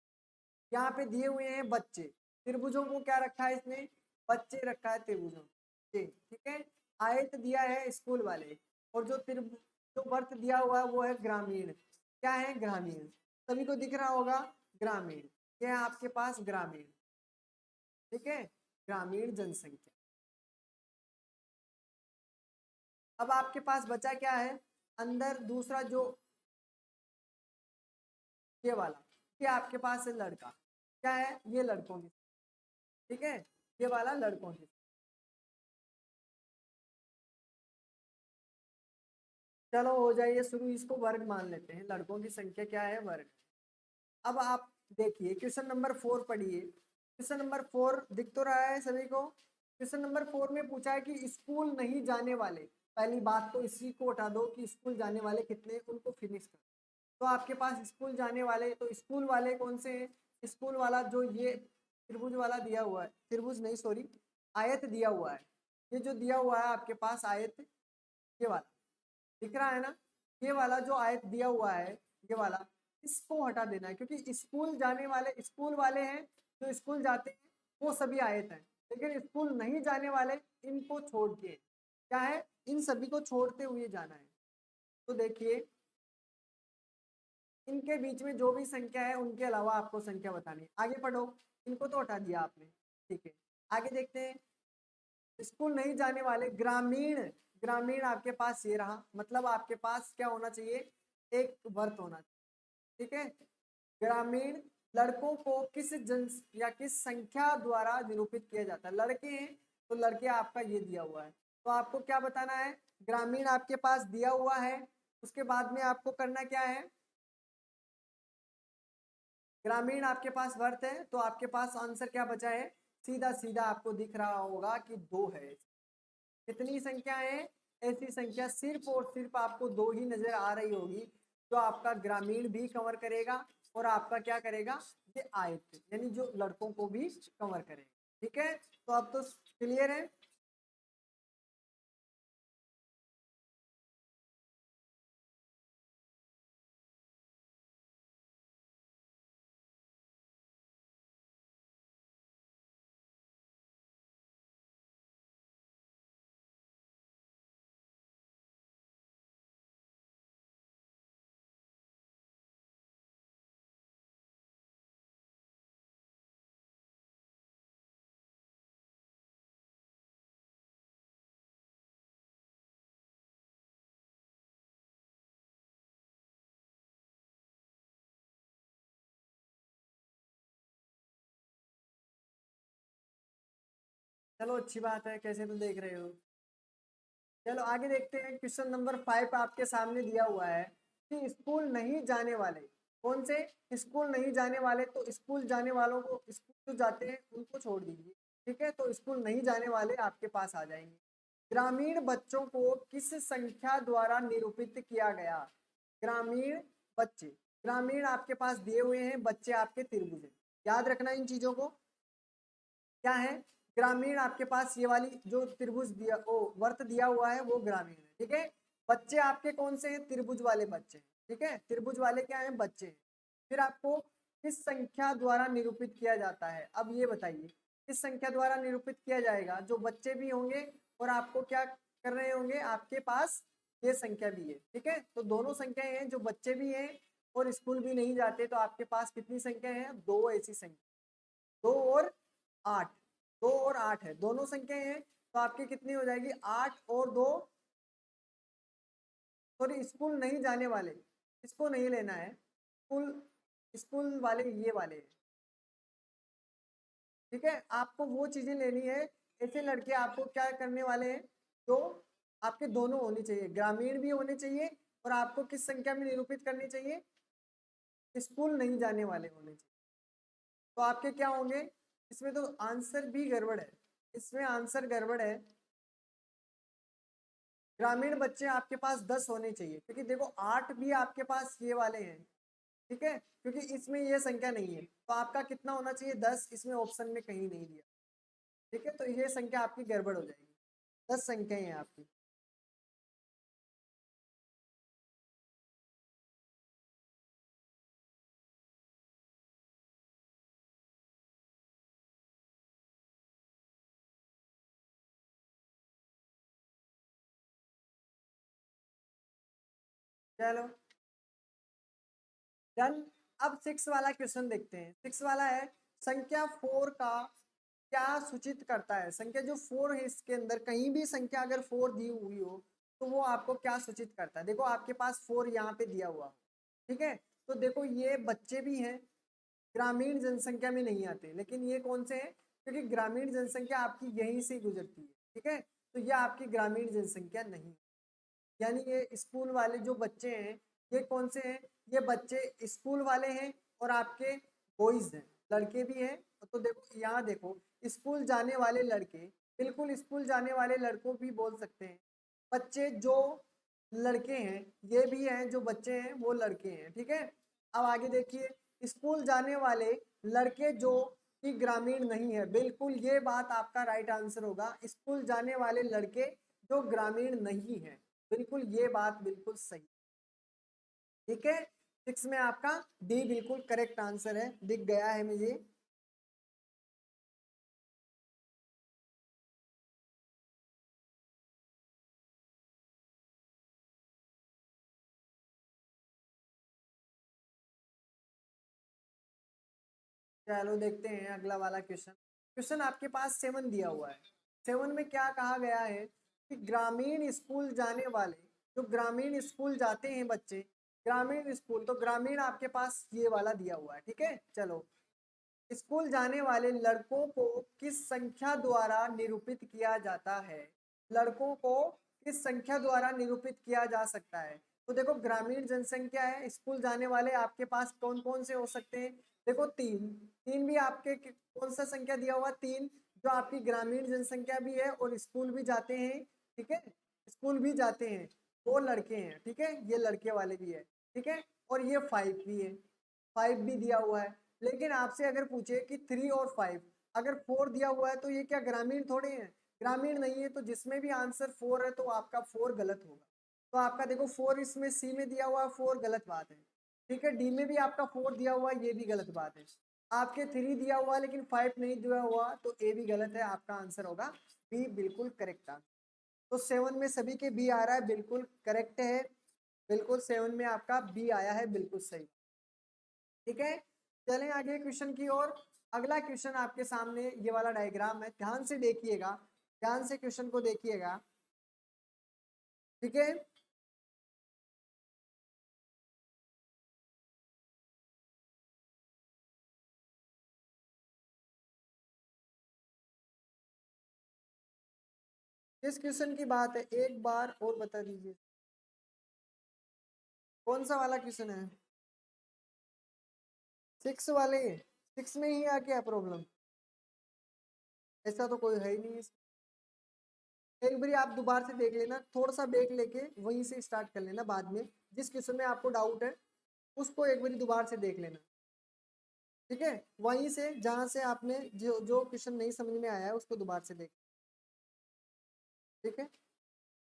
यहाँ पे दिए हुए हैं बच्चे, त्रिभुजों को क्या रखा है इसने, बच्चे रखा है त्रिभुजों, ठीक है। आयत दिया है स्कूल वाले, और जो त्रिभुज जो वर्त दिया हुआ है वो है ग्रामीण, क्या है, ग्रामीण, सभी को दिख रहा होगा, ग्रामीण, क्या है आपके पास, ग्रामीण, ठीक है, ग्रामीण जनसंख्या। अब आपके पास बचा क्या है, अंदर दूसरा जो ये वाला, ये आपके पास है लड़का, क्या है, ये लड़कों की, ठीक है, ये वाला लड़कों की। चलो हो जाइए शुरू, इसको वर्ग मान लेते हैं, लड़कों की संख्या क्या है, वर्ग। अब आप देखिए क्वेश्चन नंबर 4 पढ़िए, क्वेश्चन नंबर 4 दिख तो रहा है सभी को। क्वेश्चन नंबर 4 में पूछा है कि स्कूल नहीं जाने वाले, पहली बात तो इसी को उठा दो कि स्कूल जाने वाले कितने, उनको फिनिश कर। तो आपके पास स्कूल जाने वाले, तो स्कूल वाले कौन से हैं, स्कूल वाला जो ये त्रिभुज वाला दिया हुआ है, त्रिभुज नहीं सॉरी, आयत दिया हुआ है, ये जो दिया हुआ है आपके पास आयत, ये वाला दिख रहा है ना, ये वाला जो आयत दिया हुआ है, ये वाला, इसको हटा देना है, क्योंकि स्कूल जाने वाले, स्कूल वाले हैं जो स्कूल जाते हैं वो सभी आयत हैं, लेकिन स्कूल नहीं जाने वाले इनको छोड़ के, क्या है, इन सभी को छोड़ते हुए जाना है। तो देखिए इनके बीच में जो भी संख्या है उनके अलावा आपको संख्या बतानी है, आगे पढ़ो, इनको तो हटा दिया आपने, ठीक है। आगे देखते हैं, स्कूल नहीं जाने वाले ग्रामीण, ग्रामीण आपके पास ये रहा, मतलब आपके पास क्या होना चाहिए, एक वर्त होना चाहिए, ठीक है। ग्रामीण लड़कों को किस जन या किस संख्या द्वारा निरूपित किया जाता है, लड़के हैं तो लड़के आपका ये दिया हुआ है, तो आपको क्या बताना है, ग्रामीण आपके पास दिया हुआ है, उसके बाद में आपको करना क्या है, ग्रामीण आपके पास वर्त है, तो आपके पास आंसर क्या बचा है, सीधा सीधा आपको दिख रहा होगा कि 2 है। कितनी संख्या है, ऐसी संख्या सिर्फ और सिर्फ आपको 2 ही नजर आ रही होगी, जो आपका ग्रामीण भी कवर करेगा और आपका क्या करेगा, ये आयत यानी जो लड़कों को भी कवर करेगा। ठीक है, तो अब तो क्लियर है। चलो अच्छी बात है, कैसे तो देख रहे हो। चलो आगे देखते हैं, क्वेश्चन नंबर 5 आपके सामने दिया हुआ है कि स्कूल नहीं जाने वाले, कौन से स्कूल नहीं जाने वाले, तो स्कूल जाने वालों को, स्कूल जो जाते हैं उनको छोड़ दीजिए। ठीक है, तो स्कूल नहीं जाने वाले आपके पास आ जाएंगे। ग्रामीण बच्चों को किस संख्या द्वारा निरूपित किया गया। ग्रामीण बच्चे, ग्रामीण आपके पास दिए हुए हैं, बच्चे आपके त्रिभुज हैं। याद रखना इन चीजों को। क्या है, ग्रामीण आपके पास ये वाली जो त्रिभुज दिया, ओ वर्त दिया हुआ है वो ग्रामीण है। ठीक है, बच्चे आपके कौन से हैं, त्रिभुज वाले बच्चे। ठीक है, त्रिभुज वाले क्या है, बच्चे। फिर आपको किस संख्या द्वारा निरूपित किया जाता है, अब ये बताइए किस संख्या द्वारा निरूपित किया जाएगा। जो बच्चे भी होंगे और आपको क्या कर रहे होंगे, आपके पास ये संख्या भी है। ठीक है, तो दोनों संख्याएं हैं, जो बच्चे भी हैं और स्कूल भी नहीं जाते, तो आपके पास कितनी संख्या है, दो ऐसी संख्या, 2 और 8। 2 और 8 है, दोनों संख्याएं हैं, तो आपकी कितनी हो जाएगी, 8 और 2। सॉरी, स्कूल नहीं जाने वाले, इसको नहीं लेना है, स्कूल, स्कूल वाले ये वाले हैं। ठीक है, आपको वो चीजें लेनी है। ऐसे लड़के आपको क्या करने वाले हैं, जो आपके दोनों होने चाहिए, ग्रामीण भी होने चाहिए और आपको किस संख्या में निरूपित करनी चाहिए, स्कूल नहीं जाने वाले होने चाहिए। तो आपके क्या होंगे, इसमें तो आंसर भी गड़बड़ है, इसमें आंसर गड़बड़ है। ग्रामीण बच्चे आपके पास 10 होने चाहिए, क्योंकि देखो 8 भी आपके पास ये वाले हैं। ठीक है, क्योंकि इसमें ये संख्या नहीं है, तो आपका कितना होना चाहिए, 10, इसमें ऑप्शन में कहीं नहीं दिया। ठीक है, तो ये संख्या आपकी गड़बड़ हो जाएगी, 10 संख्याएं हैं आपकी। चलो डन। अब 6 वाला क्वेश्चन देखते हैं। 6 वाला है, संख्या 4 का क्या सूचित करता है। संख्या जो 4 है, इसके अंदर कहीं भी संख्या अगर 4 दी हुई हो तो वो आपको क्या सूचित करता है। देखो आपके पास 4 यहाँ पे दिया हुआ, ठीक है, तो देखो ये बच्चे भी हैं, ग्रामीण जनसंख्या में नहीं आते, लेकिन ये कौन से हैं, क्योंकि ग्रामीण जनसंख्या आपकी यहीं से गुजरती है। ठीक है, तो ये आपकी ग्रामीण जनसंख्या नहीं, यानी ये स्कूल वाले जो बच्चे हैं, ये कौन से हैं, ये बच्चे स्कूल वाले हैं और आपके बॉयज हैं, लड़के भी हैं। तो देखो यहाँ देखो, स्कूल जाने वाले लड़के, बिल्कुल स्कूल जाने वाले लड़कों भी बोल सकते हैं। बच्चे जो लड़के हैं, ये भी हैं, जो बच्चे हैं वो लड़के हैं। ठीक है, अब आगे देखिए, स्कूल जाने वाले लड़के जो कि ग्रामीण नहीं है, बिल्कुल ये बात आपका राइट आंसर होगा, स्कूल जाने वाले लड़के जो ग्रामीण नहीं है, बिल्कुल ये बात बिल्कुल सही। ठीक है, 6 में आपका डी बिल्कुल करेक्ट आंसर है, दिख गया है मुझे। चलो देखते हैं अगला वाला क्वेश्चन। क्वेश्चन आपके पास 7 दिया हुआ है। 7 में क्या कहा गया है कि ग्रामीण स्कूल जाने वाले, जो ग्रामीण स्कूल जाते हैं बच्चे, ग्रामीण स्कूल, तो ग्रामीण आपके पास ये वाला दिया हुआ है। ठीक है, चलो, स्कूल जाने वाले लड़कों को किस संख्या द्वारा निरूपित किया जाता है। लड़कों को किस संख्या द्वारा निरूपित किया जा सकता है। तो देखो ग्रामीण जनसंख्या है, स्कूल जाने वाले आपके पास कौन कौन से हो सकते हैं, देखो 3, 3 भी आपके कौन सा संख्या दिया हुआ, 3, जो आपकी ग्रामीण जनसंख्या भी है और स्कूल भी जाते हैं। ठीक है, स्कूल भी जाते हैं, वो लड़के हैं। ठीक है, ये लड़के वाले भी है। ठीक है, और ये 5 भी है, 5 भी दिया हुआ है। लेकिन आपसे अगर पूछे कि 3 और 5, अगर 4 दिया हुआ है तो ये क्या ग्रामीण थोड़े हैं, ग्रामीण नहीं है, तो जिसमें भी आंसर 4 है तो आपका 4 गलत होगा। तो आपका देखो 4 इसमें सी में दिया हुआ है, 4 गलत बात है। ठीक है, डी में भी आपका 4 दिया हुआ है, ये भी गलत बात है। आपके 3 दिया हुआ है लेकिन 5 नहीं दिया हुआ, तो ए भी गलत है, आपका आंसर होगा बी, बिल्कुल करेक्ट आंसर। तो 7 में सभी के बी आ रहा है, बिल्कुल करेक्ट है, बिल्कुल 7 में आपका बी आया है, बिल्कुल सही। ठीक है, चलें आगे क्वेश्चन की ओर। अगला क्वेश्चन आपके सामने ये वाला डायग्राम है, ध्यान से देखिएगा, ध्यान से क्वेश्चन को देखिएगा। ठीक है, किस क्वेश्चन की बात है, एक बार और बता दीजिए, कौन सा वाला क्वेश्चन है? 6 वाले, 6 में ही आ क्या प्रॉब्लम? ऐसा तो कोई है ही नहीं। एक बार आप दोबारा से देख लेना, थोड़ा सा ब्रेक लेके वहीं से स्टार्ट कर लेना, बाद में जिस क्वेश्चन में आपको डाउट है उसको एक बार दोबारा से देख लेना। ठीक है, वहीं से जहां से आपने जो जो क्वेश्चन नहीं समझ में आया है उसको दोबारा से देख। ठीक है,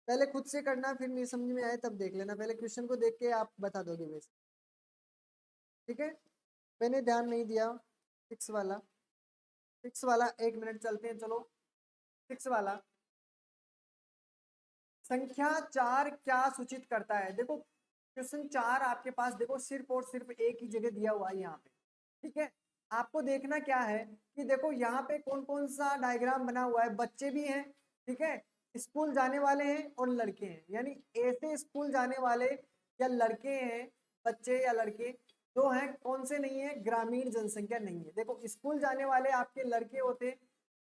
पहले खुद से करना, फिर नहीं समझ में आए तब देख लेना, पहले क्वेश्चन को देख के आप बता दोगे वैसे। ठीक है, मैंने ध्यान नहीं दिया। 6 वाला, 6 वाला, 1 मिनट चलते हैं, चलो 6 वाला, संख्या 4 क्या सूचित करता है? देखो क्वेश्चन 4 आपके पास देखो सिर्फ और सिर्फ एक ही जगह दिया हुआ है यहाँ पे। ठीक है, आपको देखना क्या है कि देखो यहाँ पे कौन कौन सा डायग्राम बना हुआ है, बच्चे भी हैं, ठीक है, स्कूल जाने वाले हैं और लड़के हैं, यानी ऐसे स्कूल जाने वाले या लड़के हैं, बच्चे या लड़के जो हैं कौन से नहीं है, ग्रामीण जनसंख्या नहीं है। देखो स्कूल जाने वाले आपके लड़के होते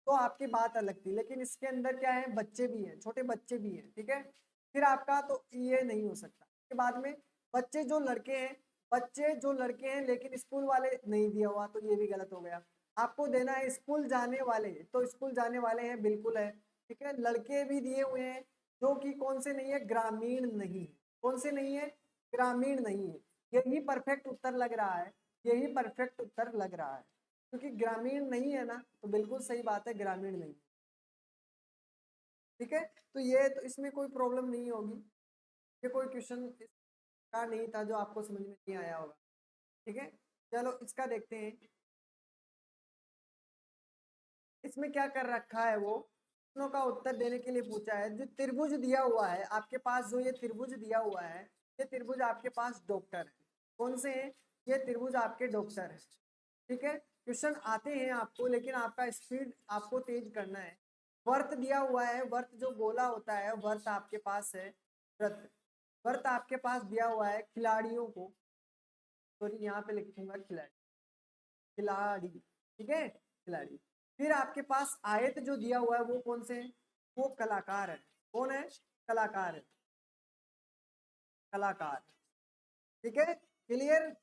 तो आपकी बात अलग थी, लेकिन इसके अंदर क्या है, बच्चे भी हैं, छोटे बच्चे भी हैं। ठीक है, फिर आपका तो ये नहीं हो सकता। के बाद में बच्चे जो लड़के हैं, बच्चे जो लड़के हैं लेकिन स्कूल वाले नहीं दिया हुआ, तो ये भी गलत हो गया। आपको देना है स्कूल जाने वाले, तो स्कूल जाने वाले हैं, बिल्कुल है। ठीक है, लड़के भी दिए हुए हैं जो कि कौन से नहीं है, ग्रामीण नहीं है। कौन से नहीं है, ग्रामीण नहीं है। यही परफेक्ट उत्तर लग रहा है, यही परफेक्ट उत्तर लग रहा है, क्योंकि ग्रामीण नहीं है ना, तो बिल्कुल सही बात है, ग्रामीण नहीं। ठीक है, तो ये तो इसमें कोई प्रॉब्लम नहीं होगी, ये कोई क्वेश्चन का नहीं था जो आपको समझ में नहीं आया होगा। ठीक है, चलो इसका देखते हैं, इसमें क्या कर रखा है, वो प्रश्नों का उत्तर देने के लिए पूछा है। जो त्रिभुज दिया हुआ है आपके पास, जो ये त्रिभुज दिया हुआ है, ये त्रिभुज आपके पास डॉक्टर है। कौन से हैं ये त्रिभुज? आपके डॉक्टर है। ठीक है, क्वेश्चन आते हैं आपको, लेकिन आपका स्पीड आपको तेज करना है। वर्त दिया हुआ है, वर्त जो गोला होता है, वर्त आपके पास है, वृत्त, वर्त आपके पास दिया हुआ है खिलाड़ियों को, सॉरी यहाँ पे लिखूंगा खिलाड़ी, खिलाड़ी, ठीक है, खिलाड़ी। फिर आपके पास आयत जो दिया हुआ है वो कौन से है, वो कलाकार है। कौन है? कलाकार है, कलाकार। ठीक है, क्लियर।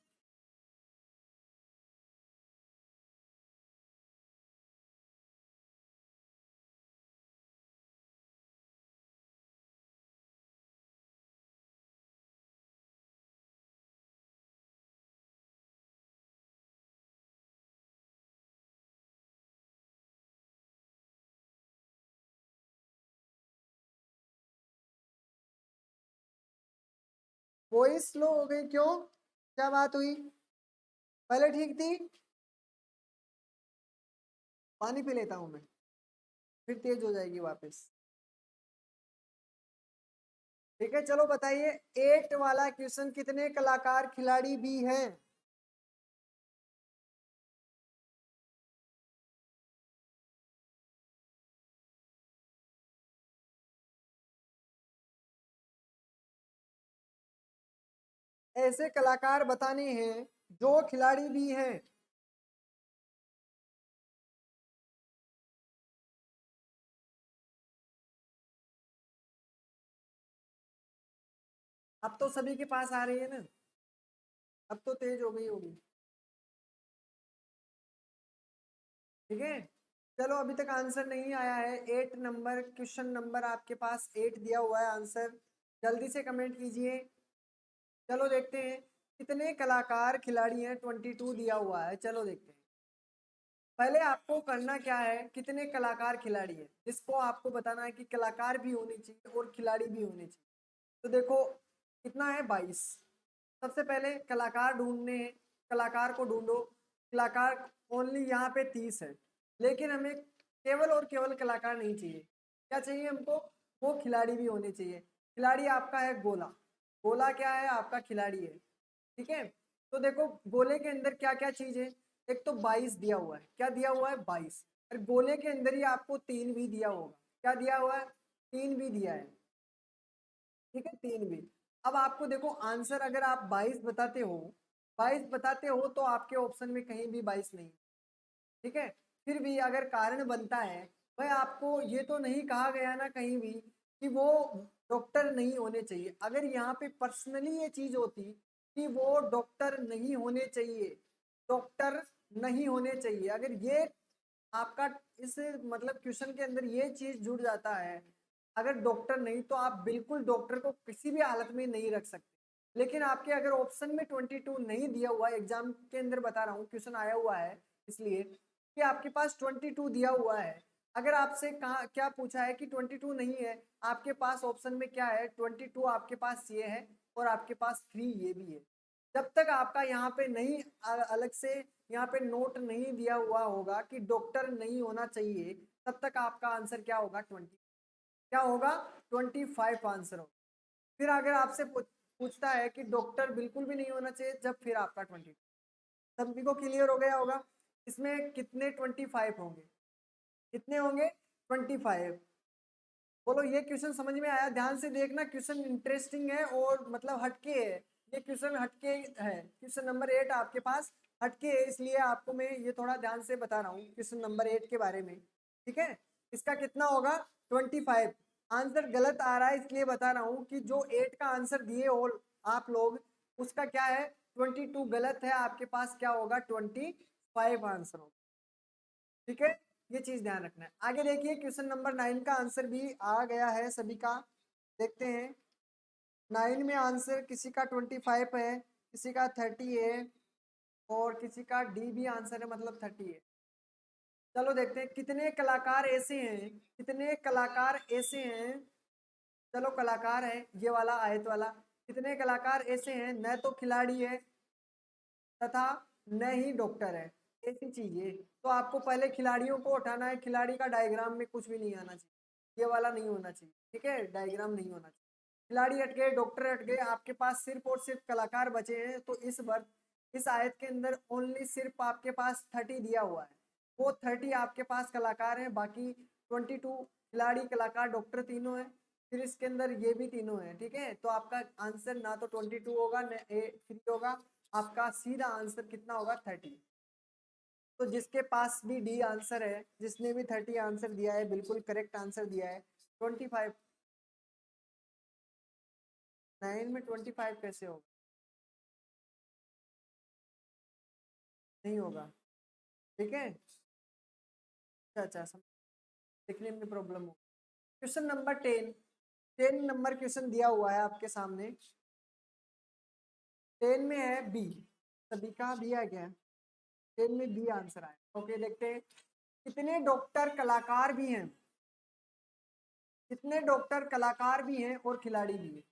वॉइस स्लो हो गई क्यों, क्या बात हुई? पहले ठीक थी, पानी पी लेता हूं मैं, फिर तेज हो जाएगी वापस। ठीक है, चलो बताइए, 8 वाला क्वेश्चन, कितने कलाकार खिलाड़ी भी हैं? ऐसे कलाकार बताने हैं जो खिलाड़ी भी हैं। अब तो सभी के पास आ रही है ना, अब तो तेज हो गई होगी। ठीक है, चलो अभी तक आंसर नहीं आया है। 8 नंबर क्वेश्चन नंबर आपके पास 8 दिया हुआ है आंसर, जल्दी से कमेंट कीजिए। चलो देखते हैं कितने कलाकार खिलाड़ी हैं, 22 दिया हुआ है। चलो देखते हैं, पहले आपको करना क्या है, कितने कलाकार खिलाड़ी है, इसको आपको बताना है कि कलाकार भी होने चाहिए और खिलाड़ी भी होने चाहिए। तो देखो कितना है, 22। सबसे पहले कलाकार ढूंढने हैं, कलाकार को ढूंढो। कलाकार ओनली यहाँ पे 30 है, लेकिन हमें केवल और केवल कलाकार नहीं चाहिए, क्या चाहिए हमको, वो खिलाड़ी भी होने चाहिए। खिलाड़ी आपका है गोला, गोला क्या है आपका, खिलाड़ी है। ठीक है, तो देखो गोले के अंदर क्या क्या चीज है, एक तो 22 दिया हुआ है, क्या दिया हुआ है, 22। और गोले के अंदर ही आपको 3 भी दिया होगा, क्या दिया हुआ है, 3 भी दिया है। ठीक है, 3 भी। अब आपको देखो आंसर, अगर आप 22 बताते हो, 22 बताते हो तो आपके ऑप्शन में कहीं भी 22 नहीं। ठीक है, फिर भी अगर कारण बनता है, भाई आपको ये तो नहीं कहा गया ना कहीं भी कि वो डॉक्टर नहीं होने चाहिए। अगर यहाँ पे पर्सनली ये चीज होती कि वो डॉक्टर नहीं होने चाहिए, डॉक्टर नहीं होने चाहिए, अगर ये आपका इस मतलब क्वेश्चन के अंदर ये चीज जुड़ जाता है, अगर डॉक्टर नहीं, तो आप बिल्कुल डॉक्टर को किसी भी हालत में नहीं रख सकते। लेकिन आपके अगर ऑप्शन में 22 नहीं दिया हुआ, एग्जाम के अंदर बता रहा हूँ, क्वेश्चन आया हुआ है इसलिए कि आपके पास 22 दिया हुआ है। अगर आपसे कहा क्या पूछा है कि 22 नहीं है, आपके पास ऑप्शन में क्या है, 22 आपके पास ये है और आपके पास 3 ये भी है। जब तक आपका यहाँ पे नहीं अलग से यहाँ पे नोट नहीं दिया हुआ होगा कि डॉक्टर नहीं होना चाहिए, तब तक आपका आंसर क्या होगा, 20, क्या होगा, 25 आंसर होगा। फिर अगर आपसे पूछता है कि डॉक्टर बिल्कुल भी नहीं होना चाहिए, जब फिर आपका 20। सभी को क्लियर हो गया होगा, इसमें कितने 25 होंगे, कितने होंगे, 25। बोलो ये क्वेश्चन समझ में आया, ध्यान से देखना, क्वेश्चन इंटरेस्टिंग है और मतलब हटके है। ये क्वेश्चन हटके है, क्वेश्चन नंबर 8 आपके पास हटके है, इसलिए आपको मैं ये थोड़ा ध्यान से बता रहा हूँ क्वेश्चन नंबर 8 के बारे में। ठीक है, इसका कितना होगा, 25। आंसर गलत आ रहा है, इसलिए बता रहा हूँ कि जो 8 का आंसर दिए और आप लोग, उसका क्या है, 22 गलत है, आपके पास क्या होगा, 25 आंसर होगा। ठीक है, ये चीज ध्यान रखना है। आगे देखिए क्वेश्चन नंबर 9 का आंसर भी आ गया है सभी का, देखते हैं। 9 में आंसर किसी का 25 है, किसी का 30 है और किसी का डी भी आंसर है, मतलब 30 है। चलो देखते हैं कितने कलाकार ऐसे हैं, कितने कलाकार ऐसे हैं। चलो कलाकार है ये वाला आयत वाला, कितने कलाकार ऐसे हैं न तो खिलाड़ी है तथा न ही डॉक्टर है, ऐसी चीज है। तो आपको पहले खिलाड़ियों को उठाना है, खिलाड़ी का डायग्राम में कुछ भी नहीं आना चाहिए, ये वाला नहीं होना चाहिए। ठीक है, डायग्राम नहीं होना चाहिए। खिलाड़ी हट गए, डॉक्टर हट गए, आपके पास सिर्फ और सिर्फ कलाकार बचे हैं। तो इस बार इस आयत के अंदर ओनली सिर्फ आपके पास 30 दिया हुआ है, वो 30 आपके पास कलाकार हैं, बाकी 22 खिलाड़ी कलाकार डॉक्टर तीनों है। फिर इसके अंदर ये भी तीनों है। ठीक है, तो आपका आंसर ना तो 22 होगा न 3 होगा, आपका सीधा आंसर कितना होगा, 30। तो जिसके पास भी डी आंसर है, जिसने भी 30 आंसर दिया है, बिल्कुल करेक्ट आंसर दिया है। 25, 9 में 25 कैसे होगा, नहीं होगा। ठीक है, अच्छा अच्छा लिखने में प्रॉब्लम हो। क्वेश्चन नंबर 10, 10 नंबर क्वेश्चन दिया हुआ है आपके सामने। 10 में है बी, सभी का बी आ गया, 10 में बी आंसर आया। ओके देखते हैं कितने डॉक्टर कलाकार भी हैं, कितने डॉक्टर कलाकार भी हैं और खिलाड़ी भी हैं।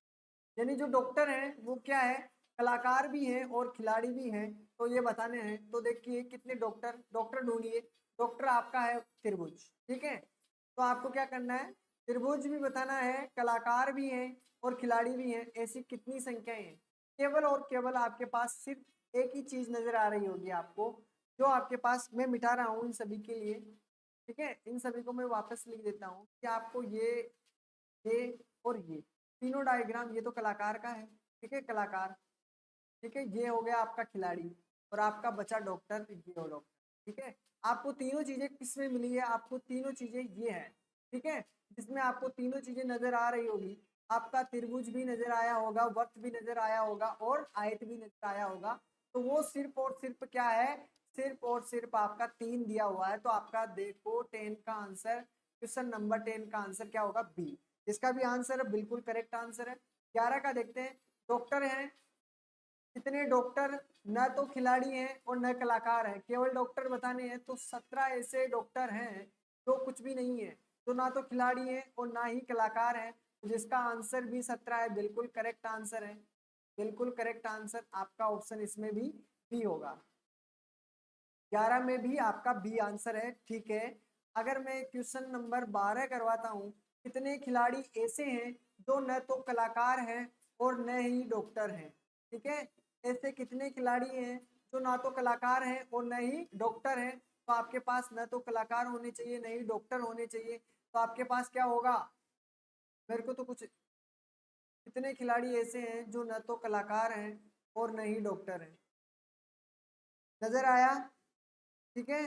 यानी जो डॉक्टर हैं वो क्या है, कलाकार भी हैं और खिलाड़ी भी हैं। तो ये बताने हैं, तो देखिए कितने डॉक्टर, डॉक्टर ढूंढिए। डॉक्टर आपका है त्रिभुज। ठीक है, तो आपको क्या करना है, त्रिभुज भी बताना है, कलाकार भी हैं और खिलाड़ी भी हैं, ऐसी कितनी संख्याएं हैं। केवल और केवल आपके पास सिर्फ एक ही चीज नजर आ रही होगी आपको, जो आपके पास, मैं मिटा रहा हूँ इन सभी के लिए। ठीक है, इन सभी को मैं वापस लिख देता हूँ कि आपको ये और ये तीनों डायग्राम, ये तो कलाकार का है। ठीक है, कलाकार। ठीक है, ये हो गया आपका खिलाड़ी और आपका बचा डॉक्टर, ये हो डॉक्टर। ठीक है, आपको तीनों चीजें किसमें मिली है, आपको तीनों चीजें ये है। ठीक है, जिसमें आपको तीनों चीजें नजर आ रही होगी, आपका त्रिभुज भी नजर आया होगा, वक्र भी नजर आया होगा और आयत भी नजर आया होगा। तो वो सिर्फ और सिर्फ क्या है, सिर्फ और सिर्फ आपका 3 दिया हुआ है। तो आपका देखो 10 का आंसर, क्वेश्चन नंबर 10 का आंसर क्या होगा, बी। इसका भी आंसर है, बिल्कुल करेक्ट आंसर है। 11 का देखते हैं, डॉक्टर हैं कितने डॉक्टर न तो खिलाड़ी हैं और न कलाकार हैं, केवल डॉक्टर बताने हैं। तो 17 ऐसे डॉक्टर हैं जो कुछ भी नहीं है, तो ना तो खिलाड़ी हैं और ना ही कलाकार हैं, जिसका आंसर भी 17 है। बिल्कुल करेक्ट आंसर है, बिल्कुल करेक्ट आंसर आपका ऑप्शन इसमें भी बी होगा। 11 में भी आपका बी आंसर है, ठीक है। अगर मैं क्वेश्चन नंबर 12 करवाता हूँ, कितने खिलाड़ी ऐसे हैं जो न तो कलाकार हैं और न ही डॉक्टर हैं, ठीक है। ऐसे कितने खिलाड़ी हैं जो ना तो कलाकार हैं और न ही डॉक्टर हैं। तो आपके पास न तो कलाकार होने चाहिए न ही डॉक्टर होने चाहिए, तो आपके पास क्या होगा? मेरे को तो कुछ, कितने खिलाड़ी ऐसे हैं जो न तो कलाकार हैं और न ही डॉक्टर हैं? नजर आया? ठीक है,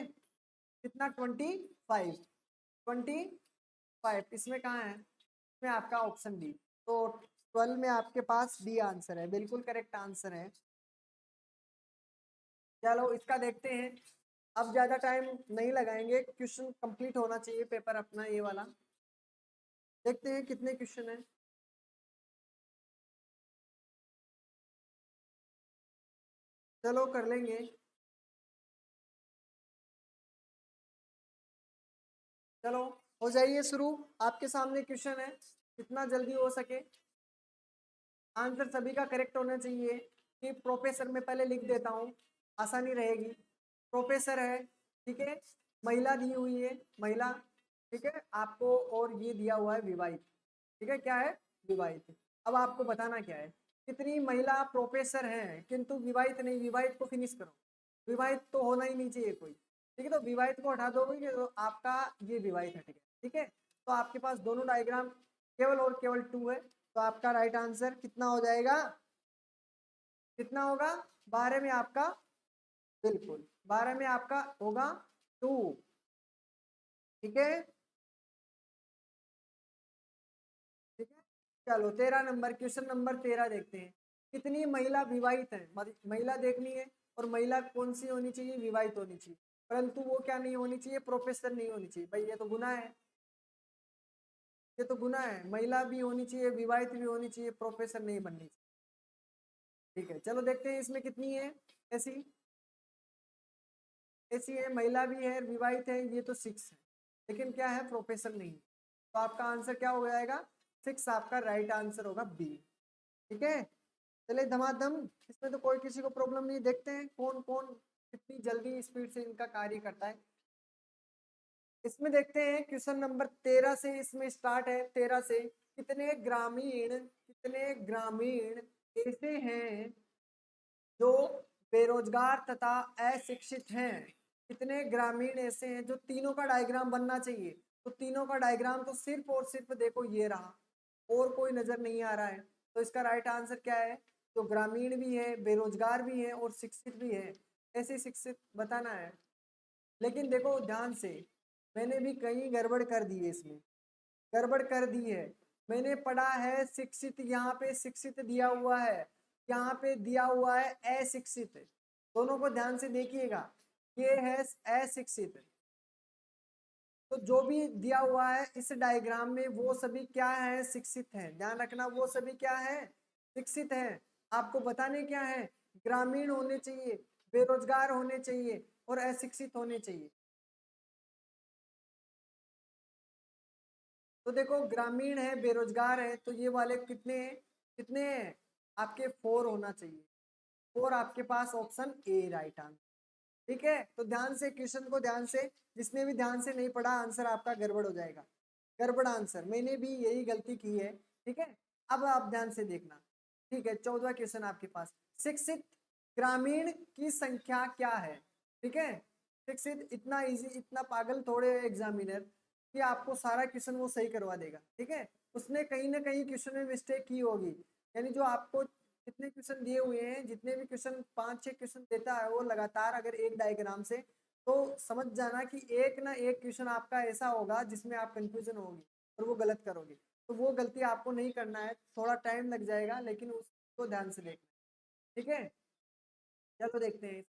कितना? 25। 25 इसमें कहाँ है? इसमें आपका ऑप्शन डी। तो 12 में आपके पास डी आंसर है, बिल्कुल करेक्ट आंसर है। चलो इसका देखते हैं। अब ज्यादा टाइम नहीं लगाएंगे, क्वेश्चन कंप्लीट होना चाहिए पेपर अपना ये वाला। देखते हैं कितने क्वेश्चन है। चलो कर लेंगे। चलो हो जाइए शुरू, आपके सामने क्वेश्चन है, जितना जल्दी हो सके। आंसर सभी का करेक्ट होना चाहिए। कि प्रोफेसर में पहले लिख देता हूँ, आसानी रहेगी। प्रोफेसर है, ठीक है। महिला दी हुई है, महिला, ठीक है आपको। और ये दिया हुआ है विवाहित, ठीक है। क्या है? विवाहित। अब आपको बताना क्या है, कितनी महिला प्रोफेसर हैं किंतु विवाहित नहीं। विवाहित को फिनिश करो, विवाहित तो होना ही नहीं चाहिए कोई, ठीक है। तो विवाहित को हटा दोगे तो आपका ये विवाहित हट गया, ठीक है। तो आपके पास दोनों डायग्राम केवल और केवल 2 है। तो आपका राइट आंसर कितना हो जाएगा? कितना होगा? 12 में आपका, बिल्कुल 12 में आपका होगा 2, ठीक है। ठीक है, चलो 13 नंबर, क्वेश्चन नंबर 13 देखते हैं। कितनी महिला विवाहित है? महिला देखनी है, और महिला कौन सी होनी चाहिए? विवाहित होनी चाहिए। परंतु वो क्या नहीं होनी चाहिए? प्रोफेसर नहीं होनी चाहिए। भाई ये तो गुनाह है, ये तो गुनाह है। महिला भी होनी चाहिए, विवाहित भी होनी चाहिए, प्रोफेसर नहीं बननी चाहिए। ठीक है, चलो देखते हैं इसमें कितनी है ऐसी। ऐसी है, महिला भी है, विवाहित है, ये तो 6 है। लेकिन क्या है? प्रोफेसर नहीं। तो आपका आंसर क्या हो जाएगा? 6 आपका राइट आंसर होगा, बी। ठीक है, चले धमाधम, इसमें तो कोई किसी को प्रॉब्लम नहीं। देखते हैं कौन कौन कितनी जल्दी स्पीड से इनका कार्य करता है। इसमें देखते हैं क्वेश्चन नंबर 13 से, इसमें स्टार्ट है 13 से। कितने ग्रामीण ऐसे हैं जो बेरोजगार तथा अशिक्षित हैं? कितने ग्रामीण ऐसे हैं जो, तीनों का डायग्राम बनना चाहिए। तो तीनों का डायग्राम तो सिर्फ और सिर्फ देखो ये रहा, और कोई नजर नहीं आ रहा है। तो इसका राइट आंसर क्या है? तो ग्रामीण भी है, बेरोजगार भी है और शिक्षित भी है। ऐसे शिक्षित बताना है। लेकिन देखो ध्यान से, मैंने भी कहीं गड़बड़ कर दी है इसमें, गड़बड़ कर दी है। मैंने पढ़ा है शिक्षित, यहाँ पे शिक्षित दिया हुआ है, यहाँ पे दिया हुआ है अशिक्षित। दोनों को ध्यान से देखिएगा, ये है अशिक्षित। तो जो भी दिया हुआ है इस डायग्राम में वो सभी क्या है? शिक्षित हैं। ध्यान रखना, वो सभी क्या है? शिक्षित हैं। आपको बताने क्या है? ग्रामीण होने चाहिए, बेरोजगार होने चाहिए और अशिक्षित होने चाहिए। तो देखो ग्रामीण है, बेरोजगार है, तो ये वाले कितने हैं? कितने हैं? आपके 4 होना चाहिए। 4 आपके पास ऑप्शन ए राइट आंसर। ठीक है, तो ध्यान से क्वेश्चन को ध्यान से, जिसने भी ध्यान से नहीं पढ़ा आंसर आपका गड़बड़ हो जाएगा। गड़बड़ आंसर, मैंने भी यही गलती की है। ठीक है, अब आप ध्यान से देखना। ठीक है, 14वां क्वेश्चन आपके पास, शिक्षित ग्रामीण की संख्या क्या है? ठीक है, शिक्षित, इतना इजी, इतना पागल थोड़े एग्जामिनर कि आपको सारा क्वेश्चन वो सही करवा देगा। ठीक है, उसने कहीं ना कहीं क्वेश्चन में मिस्टेक की होगी। यानी जो आपको जितने क्वेश्चन दिए हुए हैं, जितने भी क्वेश्चन 5-6 क्वेश्चन देता है वो लगातार, अगर एक डायग्राम से, तो समझ जाना कि एक ना एक क्वेश्चन आपका ऐसा होगा जिसमें आप कंफ्यूजन होगी और वो गलत करोगे। तो वो गलती आपको नहीं करना है, थोड़ा टाइम लग जाएगा लेकिन उसको ध्यान से देखना। ठीक है, चलो देखते हैं।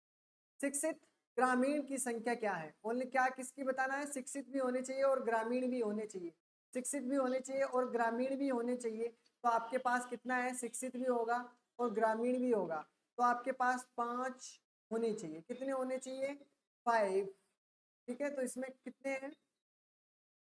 शिक्षित ग्रामीण की संख्या क्या है? ओनली क्या किसकी बताना है? शिक्षित भी होने चाहिए और ग्रामीण भी होने चाहिए। शिक्षित भी होने चाहिए और ग्रामीण भी होने चाहिए। तो आपके पास कितना है? शिक्षित भी होगा और ग्रामीण भी होगा। तो आपके पास 5 होने चाहिए। कितने होने चाहिए? 5। ठीक है, तो इसमें कितने हैं?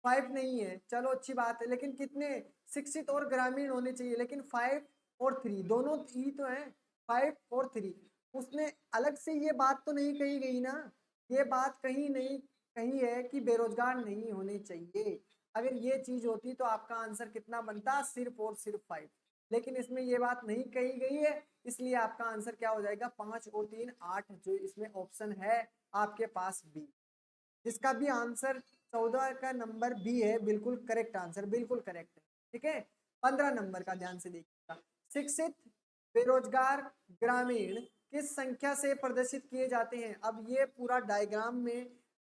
5 नहीं है, चलो अच्छी बात है, लेकिन कितने? शिक्षित और ग्रामीण होने चाहिए, लेकिन 5 और 3 दोनों ही तो है, 5 और 3। उसने अलग से ये बात तो नहीं कही गई ना, ये बात कहीं नहीं कही है कि बेरोजगार नहीं होने चाहिए। अगर ये चीज होती तो आपका आंसर कितना बनता? सिर्फ और सिर्फ 5। लेकिन इसमें ये बात नहीं कही गई है, इसलिए आपका आंसर क्या हो जाएगा? 5 और 3 8, जो इसमें ऑप्शन है आपके पास बी। जिसका भी आंसर 14 का नंबर बी है, बिल्कुल करेक्ट आंसर, बिल्कुल करेक्ट है। ठीक है, 15 नंबर का ध्यान से देखिएगा। शिक्षित, बेरोजगार, ग्रामीण किस संख्या से प्रदर्शित किए जाते हैं? अब ये पूरा डायग्राम में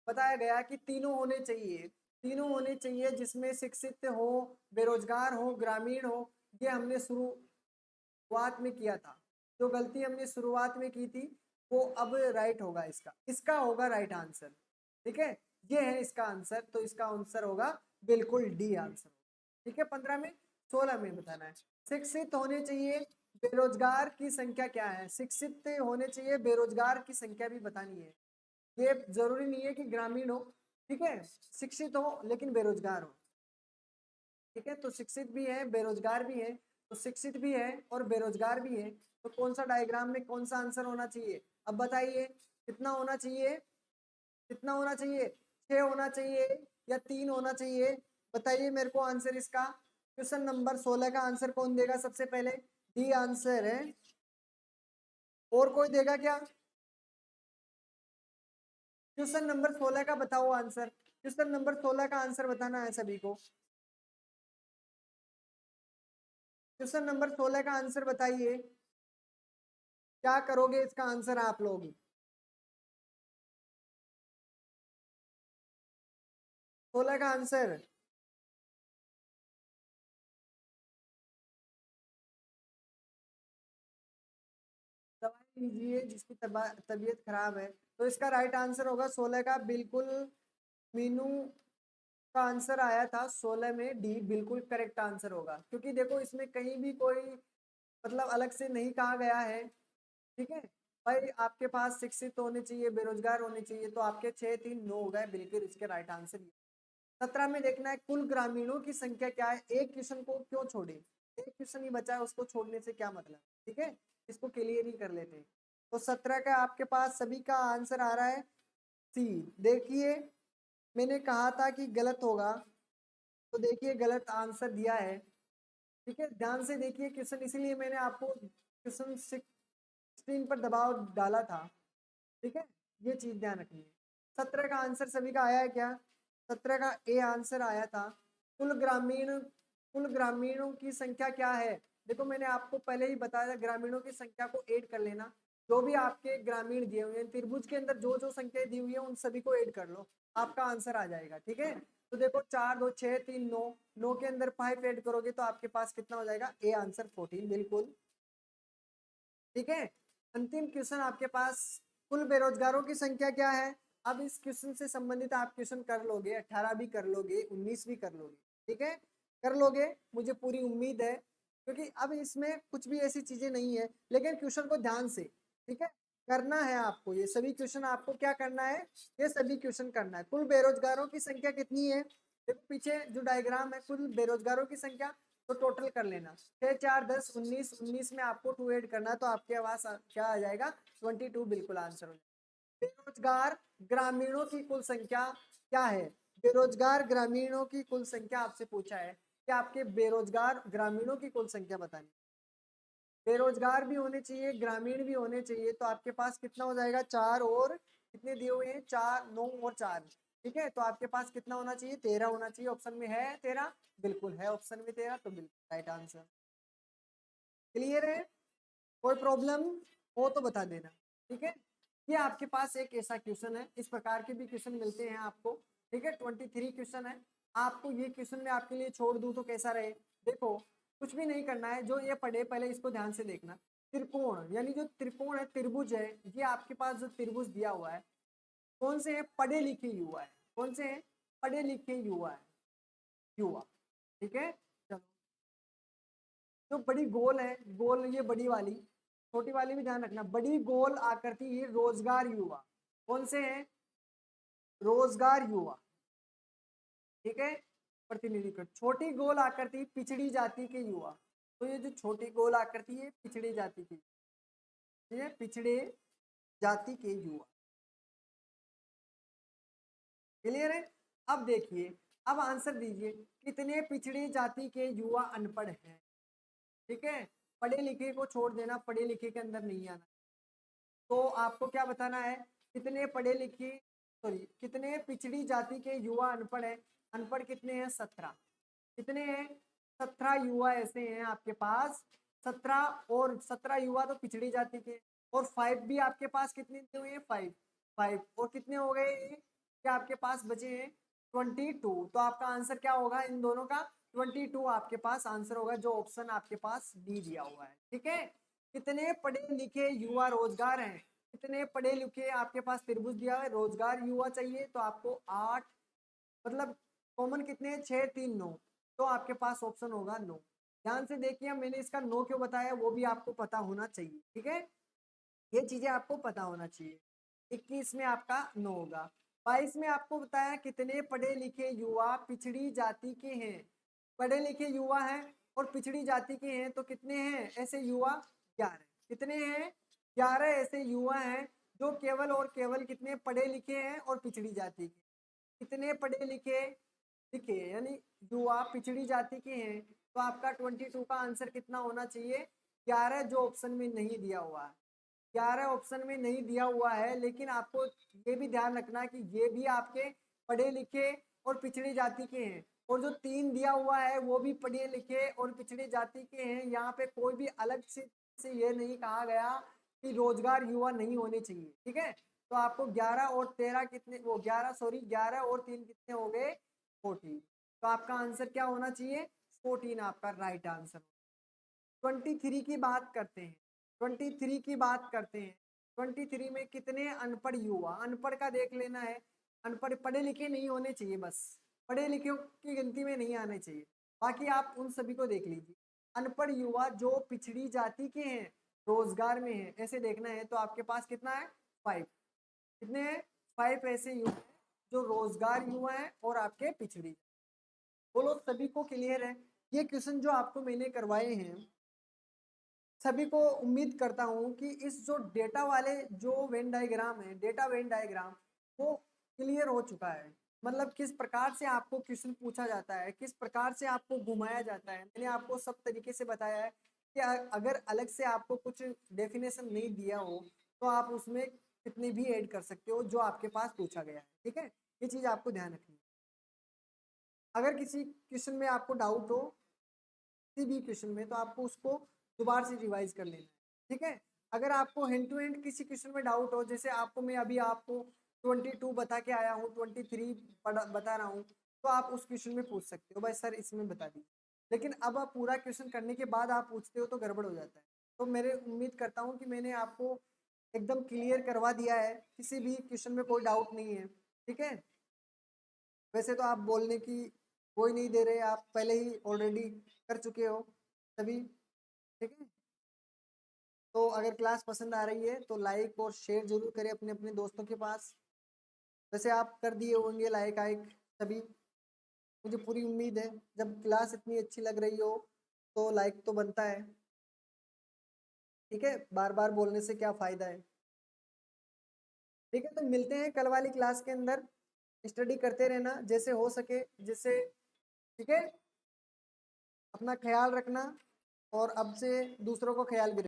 बताया गया कि तीनों होने चाहिए, तीनों होने चाहिए, जिसमें शिक्षित हो, बेरोजगार हो, ग्रामीण हो। ये हमने शुरुआत में किया था, जो गलती हमने शुरुआत में की थी वो अब राइट होगा, इसका होगा राइट आंसर। ठीक है, ये है इसका आंसर, तो इसका आंसर होगा बिल्कुल डी आंसर। ठीक है, 15 में। 16 में बताना है, शिक्षित होने चाहिए, बेरोजगार की संख्या क्या है? शिक्षित होने चाहिए, बेरोजगार की संख्या भी बतानी है। ये जरूरी नहीं है कि ग्रामीण हो, ठीक है, शिक्षित हो लेकिन बेरोजगार हो। ठीक है, तो शिक्षित भी है, बेरोजगार भी है, तो शिक्षित भी है और बेरोजगार भी है, तो कौन सा डायग्राम में कौन सा आंसर होना चाहिए? अब बताइए कितना होना चाहिए? कितना होना चाहिए? 6 होना चाहिए या 3 होना चाहिए? बताइए मेरे को आंसर इसका। क्वेश्चन नंबर 16 का आंसर कौन देगा सबसे पहले? डी आंसर है, और कोई देगा क्या? क्वेश्चन नंबर 16 का बताओ आंसर। क्वेश्चन नंबर 16 का आंसर बताना है सभी को। क्वेश्चन नंबर 16 का आंसर बताइए, क्या करोगे इसका आंसर आप लोग? 16 का आंसर दवाई लीजिए जिसकी तबीयत खराब है, तो इसका राइट आंसर होगा 16 का, बिल्कुल। मीनू का आंसर आया था 16 में, डी बिल्कुल करेक्ट आंसर होगा, क्योंकि देखो इसमें कहीं भी कोई मतलब अलग से नहीं कहा गया है। ठीक है भाई, आपके पास शिक्षित होने चाहिए, बेरोजगार होने चाहिए, तो आपके 6 3 9 हो गए, बिल्कुल इसके राइट आंसर। 17 में देखना है, कुल ग्रामीणों की संख्या क्या है? एक क्वेश्चन को क्यों छोड़े? एक क्वेश्चन ही बचा है, उसको छोड़ने से क्या मतलब? ठीक है, इसको क्लियर ही कर लेते हैं। तो 17 का आपके पास सभी का आंसर आ रहा है सी। देखिए मैंने कहा था कि गलत होगा, तो देखिए गलत आंसर दिया है। ठीक है, ध्यान से देखिए क्वेश्चन, इसीलिए मैंने आपको क्वेश्चन स्क्रीन पर दबाव डाला था। ठीक है, ये चीज ध्यान रखनी है। 17 का आंसर सभी का आया है क्या? 17 का ए आंसर आया था। कुल ग्रामीणों की संख्या क्या है? देखो मैंने आपको पहले ही बताया था, ग्रामीणों की संख्या को ऐड कर लेना। जो भी आपके ग्रामीण दिए हुए हैं त्रिभुज के अंदर, जो जो संख्याएं दी हुई है उन सभी को ऐड कर लो, आपका आंसर आ जाएगा। ठीक है, तो देखो 4 2 6 3 9, 9 के अंदर 5 ऐड करोगे तो आपके पास कितना हो जाएगा? ए आंसर 14, बिल्कुल। ठीक है, अंतिम क्वेश्चन आपके पास, कुल बेरोजगारों की संख्या क्या है? अब इस क्वेश्चन से संबंधित आप क्वेश्चन कर लोगे, 18 भी कर लोगे, 19 भी कर लोगे। ठीक है, कर लोगे, मुझे पूरी उम्मीद है, क्योंकि अब इसमें कुछ भी ऐसी चीजें नहीं है, लेकिन क्वेश्चन को ध्यान से, ठीक है, करना है आपको। ये सभी क्वेश्चन आपको क्या करना है? ये सभी क्वेश्चन करना है। कुल बेरोजगारों की संख्या कितनी है? देखो पीछे जो डायग्राम है, कुल बेरोजगारों की संख्या, तो टोटल कर लेना, 6 4 10 19, 19 में आपको 2 ऐड करना है, तो आपके आवाज क्या आ जाएगा? 22, बिल्कुल आंसर हो जाएगा। बेरोजगार ग्रामीणों की कुल संख्या क्या है? बेरोजगार ग्रामीणों की कुल संख्या आपसे पूछा है कि आपके बेरोजगार ग्रामीणों की कुल संख्या बतानी। बेरोजगार भी होने चाहिए, ग्रामीण भी होने चाहिए, तो आपके पास कितना हो जाएगा? 4 और कितने दिए हुए हैं? 4 9 और 4। ठीक है, तो आपके पास कितना होना चाहिए? 13 होना चाहिए। ऑप्शन में है 13, बिल्कुल है ऑप्शन में 13, तो बिल्कुल राइट आंसर। क्लियर है? कोई प्रॉब्लम हो तो बता देना। ठीक है, ये आपके पास एक ऐसा क्वेश्चन है, इस प्रकार के भी क्वेश्चन मिलते हैं आपको। ठीक है, 23 क्वेश्चन है। आपको ये क्वेश्चन में आपके लिए छोड़ दूं तो कैसा रहे? देखो कुछ भी नहीं करना है, जो ये पढ़े पहले इसको ध्यान से देखना। त्रिकोण, यानी जो त्रिकोण है, त्रिभुज है, ये आपके पास जो त्रिभुज दिया हुआ है, कौन से है? पढ़े लिखे युवा है। कौन से है? पढ़े लिखे युवा है, युवा। ठीक है, चलो, जो बड़ी गोल है, गोल ये बड़ी वाली, छोटी वाली भी ध्यान रखना, बड़ी गोल आकृति ये रोजगार युवा, कौन से हैं, रोजगार युवा, ठीक है, प्रतिनिधित्व। छोटी गोल आकृति पिछड़ी जाति के युवा, तो ये जो छोटी गोल आकृति है पिछड़ी जाति की, ये पिछड़े जाति के युवा, क्लियर है। अब देखिए, अब आंसर दीजिए, कितने पिछड़ी जाति के युवा अनपढ़ हैं, ठीक है, पढ़े लिखे को छोड़ देना, पढ़े लिखे के अंदर नहीं आना। तो आपको क्या बताना है, कितने पढ़े लिखे, सॉरी, कितने पिछड़ी जाति के युवा अनपढ़ हैं, अनपढ़ कितने हैं, 17, कितने हैं, 17 युवा ऐसे हैं आपके पास, 17, और 17 युवा तो पिछड़ी जाति के, और 5 भी आपके पास कितने हुए हैं, 5, और कितने हो गए क्या आपके पास बचे हैं, 22। तो आपका आंसर क्या होगा इन दोनों का, 22 आपके पास आंसर होगा, जो ऑप्शन आपके पास डी दिया हुआ है, ठीक है। कितने पढ़े लिखे युवा रोजगार हैं, कितने पढ़े लिखे, आपके पास त्रिभुज दिया है, रोजगार युवा चाहिए, तो आपको 8, मतलब कॉमन कितने हैं, 6, 3, 9, तो आपके पास ऑप्शन होगा 9। ध्यान से देखिए, मैंने इसका 9 क्यों बताया वो भी आपको पता होना चाहिए, ठीक है, ये चीजें आपको पता होना चाहिए। 21 में आपका 9 होगा। 22 में आपको बताया कितने पढ़े लिखे युवा पिछड़ी जाति के हैं, पढ़े लिखे युवा हैं और पिछड़ी जाति के हैं, तो कितने हैं ऐसे युवा, 11, कितने हैं, 11 ऐसे युवा हैं जो केवल और केवल कितने पढ़े लिखे हैं और पिछड़ी जाति के, कितने पढ़े लिखे लिखे यानी युवा पिछड़ी जाति के हैं, तो आपका 22 का आंसर कितना होना चाहिए, 11, जो ऑप्शन में नहीं दिया हुआ है, 11 ऑप्शन में नहीं दिया हुआ है। लेकिन आपको ये भी ध्यान रखना कि ये भी आपके पढ़े लिखे और पिछड़ी जाति के हैं, और जो 3 दिया हुआ है वो भी पढ़े लिखे और पिछड़ी जाति के हैं। यहाँ पे कोई भी अलग से ये नहीं कहा गया कि रोजगार युवा नहीं होने चाहिए, ठीक है। तो आपको 11 और 13 कितने, वो 11 सॉरी 11 और 3 कितने हो गए, 14। तो आपका आंसर क्या होना चाहिए, 14 आपका राइट आंसर। 23 की बात करते हैं, 23 की बात करते हैं। 23 में कितने अनपढ़ युवा, अनपढ़ का देख लेना है, अनपढ़ पढ़े लिखे नहीं होने चाहिए, बस पढ़े लिखे की गिनती में नहीं आने चाहिए, बाकी आप उन सभी को देख लीजिए। अनपढ़ युवा जो पिछड़ी जाति के हैं, रोजगार में हैं, ऐसे देखना है। तो आपके पास कितना है, 5, कितने हैं, 5 ऐसे युवा हैं जो रोजगार युवा हैं और आपके पिछड़ी। बोलो सभी को क्लियर है। ये क्वेश्चन जो आपको मैंने करवाए हैं, सभी को उम्मीद करता हूं कि इस जो डेटा वाले जो वेन डायग्राम है, डेटा वेन डायग्राम, वो क्लियर हो चुका है। मतलब किस प्रकार से आपको क्वेश्चन पूछा जाता है, किस प्रकार से आपको घुमाया जाता है, मैंने आपको सब तरीके से बताया है कि अगर अलग से आपको कुछ डेफिनेशन नहीं दिया हो तो आप उसमें कितनी भी ऐड कर सकते हो जो आपके पास पूछा गया है, ठीक है। ये चीज आपको ध्यान रखनी है। अगर किसी क्वेश्चन में आपको डाउट हो, किसी भी क्वेश्चन में, तो आपको उसको दोबारा से रिवाइज कर लेना है, ठीक है। अगर आपको हैंड टू हैंड किसी क्वेश्चन में डाउट हो, जैसे आपको मैं अभी आपको 22 बता के आया हूँ, 23 बता रहा हूँ, तो आप उस क्वेश्चन में पूछ सकते हो, भाई सर इसमें बता दीजिए। लेकिन अब आप पूरा क्वेश्चन करने के बाद आप पूछते हो तो गड़बड़ हो जाता है। तो मेरे उम्मीद करता हूँ कि मैंने आपको एकदम क्लियर करवा दिया है, किसी भी क्वेश्चन में कोई डाउट नहीं है, ठीक है। वैसे तो आप बोलने की कोई नहीं दे रहे, आप पहले ही ऑलरेडी कर चुके हो सभी, ठीक है। तो अगर क्लास पसंद आ रही है तो लाइक और शेयर जरूर करें अपने अपने दोस्तों के पास। वैसे आप कर दिए होंगे लाइक आइक सभी, मुझे पूरी उम्मीद है। जब क्लास इतनी अच्छी लग रही हो तो लाइक तो बनता है, ठीक है, बार बार बोलने से क्या फ़ायदा है। ठीक है, तो मिलते हैं कल वाली क्लास के अंदर। स्टडी करते रहना जैसे हो सके, जैसे, ठीक है। अपना ख्याल रखना और अब से दूसरों को ख्याल भी